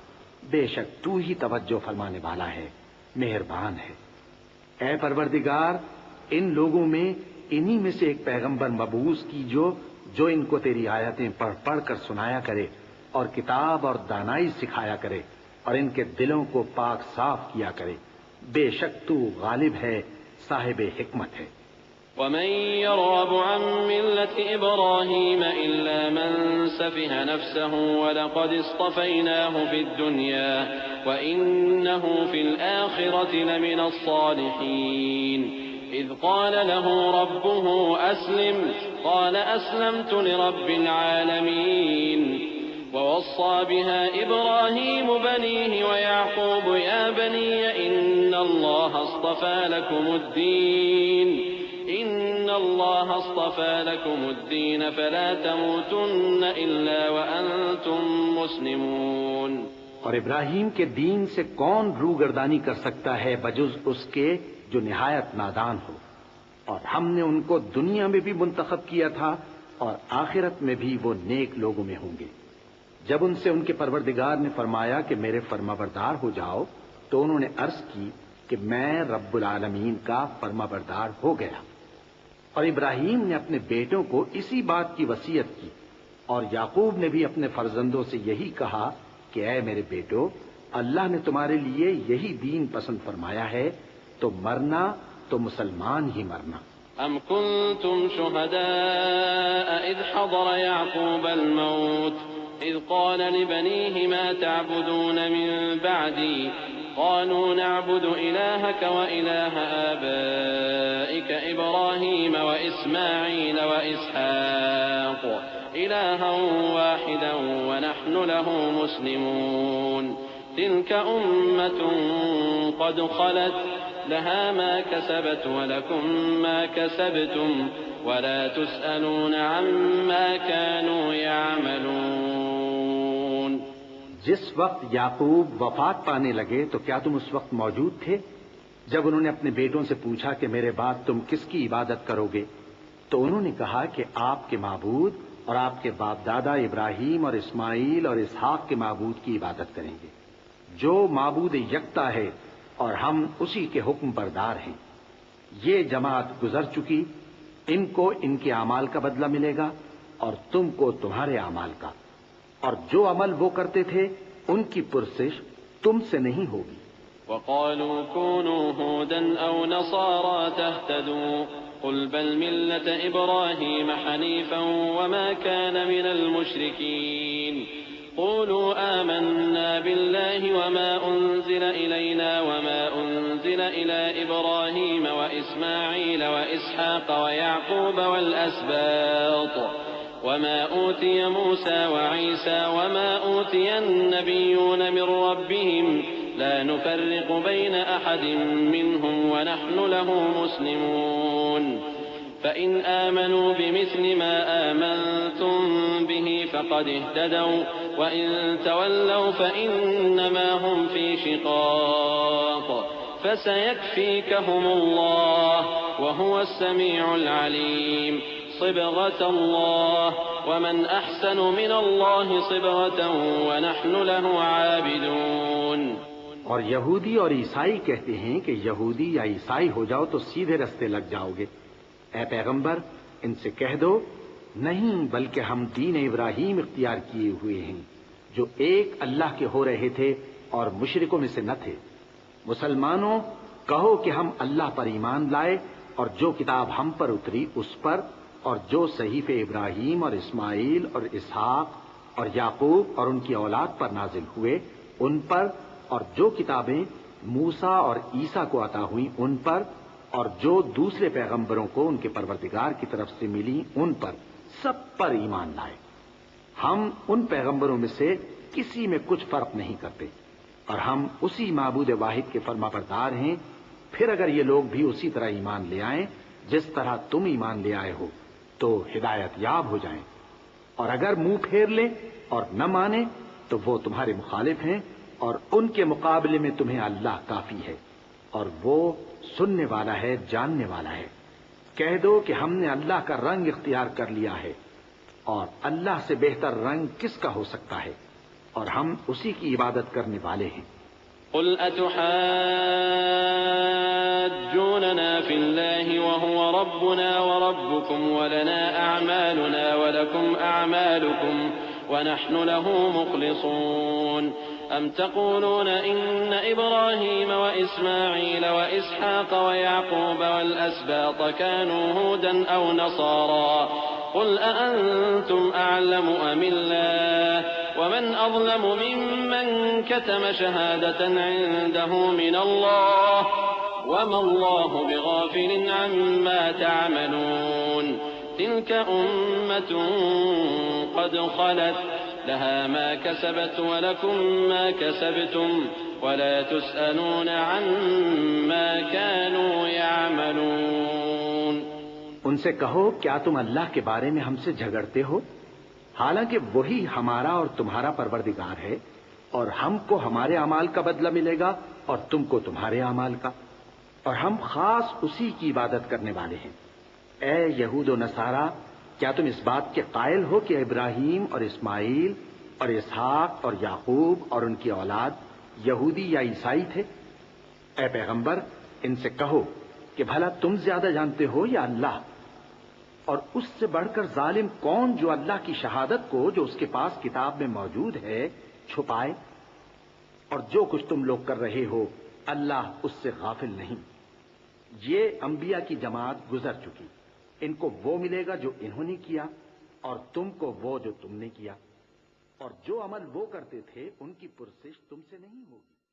بے شک تو ہی توجہ فرمانے والا ہے، مہربان ہے. اے پروردگار ان لوگوں میں انہی میں سے ایک پیغمبر مبعوث کیجو جو ان کو تیری آیتیں پڑھ پڑھ کر سنایا کرے اور کتاب اور دانائی سکھایا کرے اور ان کے دلوں کو پاک صاف کیا کرے، بے شک تو غالب ہے، صاحب حکمت ہے۔ ومن يرغب عن ملة إبراهيم إلا من سفه نفسه ولقد اصطفيناه في الدنيا وإنه في الآخرة لمن الصالحين إذ قال له ربه أسلم قال أسلمت لرب العالمين ووصى بها إبراهيم بنيه ويعقوب يا بني إن الله اصطفى لكم الدين فلا تموتن إلا وأنتم مسلمون۔ اور ابراہیم کے دین سے کون روگردانی کر سکتا ہے بجز اس کے جو نہایت نادان ہو، اور ہم نے ان کو دنیا میں بھی منتخب کیا تھا اور آخرت میں بھی وہ نیک لوگوں میں ہوں گے۔ جب ان سے ان کے پروردگار نے فرمایا کہ میرے فرمانبردار ہو جاؤ تو انہوں نے عرض کی کہ میں رب العالمین کا فرمانبردار ہو گیا۔ اور ابراہیم نے اپنے بیٹوں کو اسی بات کی وصیت کی، اور یعقوب نے بھی اپنے فرزندوں سے یہی کہا کہ اے میرے بیٹو، اللہ نے تمہارے لیے یہی دین پسند فرمایا ہے، تو مرنا تو مسلمان ہی مرنا۔ أم كنتم شهداء إذ حضر يعقوب الموت إذ قال لبنيه ما تعبدون من بعدي قالوا نعبد إلهك وإله آبائك إبراهيم وإسماعيل وإسحاق إلها واحدا ونحن له مسلمون تلك أمة قد خلت لها ما كسبت ولكم ما كسبتم ولا تسألون عما كانوا يعملون۔ جس وقت یعقوب وفات پانے لگے تو کیا تم اس وقت موجود تھے جب انہوں نے اپنے بیٹوں سے پوچھا کہ میرے بعد تم کس کی عبادت کرو گے؟ تو انہوں نے کہا کہ آپ کے معبود اور آپ کے باپ دادا ابراہیم اور اسماعیل اور اسحاق کے معبود کی عبادت کریں گے، جو معبود یکتا ہے اور ہم اسی کے حکم بردار ہیں۔ یہ جماعت گزر چکی، ان کو ان کے اعمال کا بدلہ ملے گا اور تم کو تمہارے اعمال کا، اور جو عمل وہ کرتے تھے ان کی پرسش تم سے نہیں ہوگی۔ وقالوا كونوا هودا أو نصارى تهتدوا قل بل ملة إبراهيم حنيفا وما كان من المشركين قولوا آمنا بالله وما أنزل إلينا وما أنزل إلى إبراهيم وإسماعيل وإسحاق ويعقوب والأسباط وما أوتي موسى وعيسى وما أوتي النبيون من ربهم لا نفرق بين أحد منهم ونحن له مسلمون فإن آمنوا بمثل ما آمنتم به فقد اهتدوا وإن تولوا فإنما هم في شقاق فسيكفيكهم الله وهو السميع العليم صبغة الله ومن أحسن من الله صبغة ونحن له عابدون۔ اور یہودی اور عیسائی کہتے ہیں کہ یہودی یا عیسائی ہو جاؤ تو سیدھے رستے لگ جاؤ گے۔ اے پیغمبر ان سے کہہ دو نہیں، بلکہ ہم دین ابراہیم اختیار کیے ہوئے ہیں جو ایک اللہ کے ہو رہے تھے اور مشرکوں میں سے نہ تھے۔ مسلمانوں کہو کہ ہم اللہ پر ایمان لائے اور جو کتاب ہم پر اتری اس پر، اور جو صحیفے ابراہیم اور اسماعیل اور اسحاق اور یعقوب اور ان کی اولاد پر نازل ہوئے ان پر، اور جو کتابیں موسیٰ اور عیسیٰ کو عطا ہوئیں ان پر، اور جو دوسرے پیغمبروں کو ان کے پروردگار کی طرف سے ملی ان پر، سب پر ایمان لائے۔ ہم ان پیغمبروں میں سے کسی میں کچھ فرق نہیں کرتے، اور ہم اسی معبود واحد کے فرمانبردار ہیں۔ پھر اگر یہ لوگ بھی اسی طرح ایمان لے آئیں جس طرح تم ایمان لے آئے ہو تو ہدایت یاب ہو جائیں، اور اگر منہ پھیر لیں اور نہ مانیں تو وہ تمہارے مخالف ہیں، اور ان کے مقابلے میں تمہیں اللہ کافی ہے، اور وہ سننے والا ہے، جاننے والا ہے۔ کہہ دو کہ ہم نے اللہ کا رنگ اختیار کر لیا ہے، اور اللہ سے بہتر رنگ کس کا ہو سکتا ہے، اور ہم اسی کی عبادت کرنے والے ہیں۔ قل أتحاجوننا في الله وهو ربنا وربكم ولنا أعمالنا ولكم أعمالكم ونحن له مخلصون أم تقولون إن إبراهيم وإسماعيل وإسحاق ويعقوب والأسباط كانوا هودا أو نصارى قل أأنتم أعلم أم الله ومن أظلم ممن كتم شهادة عنده من الله وما الله بغافل عما تعملون تلك أمة قد خلت لها ما كسبت ولكم ما كسبتم ولا تسألون عما كانوا يعملون۔ ان سے کہو کیا تم اللہ کے بارے میں ہم سے جھگڑتے ہو، حالانکہ وہی ہمارا اور تمہارا پروردگار ہے، اور ہم کو ہمارے اعمال کا بدلہ ملے گا اور تم کو تمہارے اعمال کا، اور ہم خاص اسی کی عبادت کرنے والے ہیں۔ اے یہود و نصارا، کیا تم اس بات کے قائل ہو کہ ابراہیم اور اسماعیل اور اسحاق اور یعقوب اور ان کی اولاد یہودی یا عیسائی تھے؟ اے پیغمبر، ان سے کہو کہ بھلا تم زیادہ جانتے ہو یا اللہ؟ اور اس سے بڑھ کر ظالم کون جو اللہ کی شہادت کو جو اس کے پاس کتاب میں موجود ہے چھپائے؟ اور جو کچھ تم لوگ کر رہے ہو اللہ اس سے غافل نہیں۔ یہ انبیاء کی جماعت گزر چکی، ان کو وہ ملے گا جو انہوں نے کیا اور تم کو وہ جو تم نے کیا، اور جو عمل وہ کرتے تھے ان کی پرسش تم سے نہیں ہوگی۔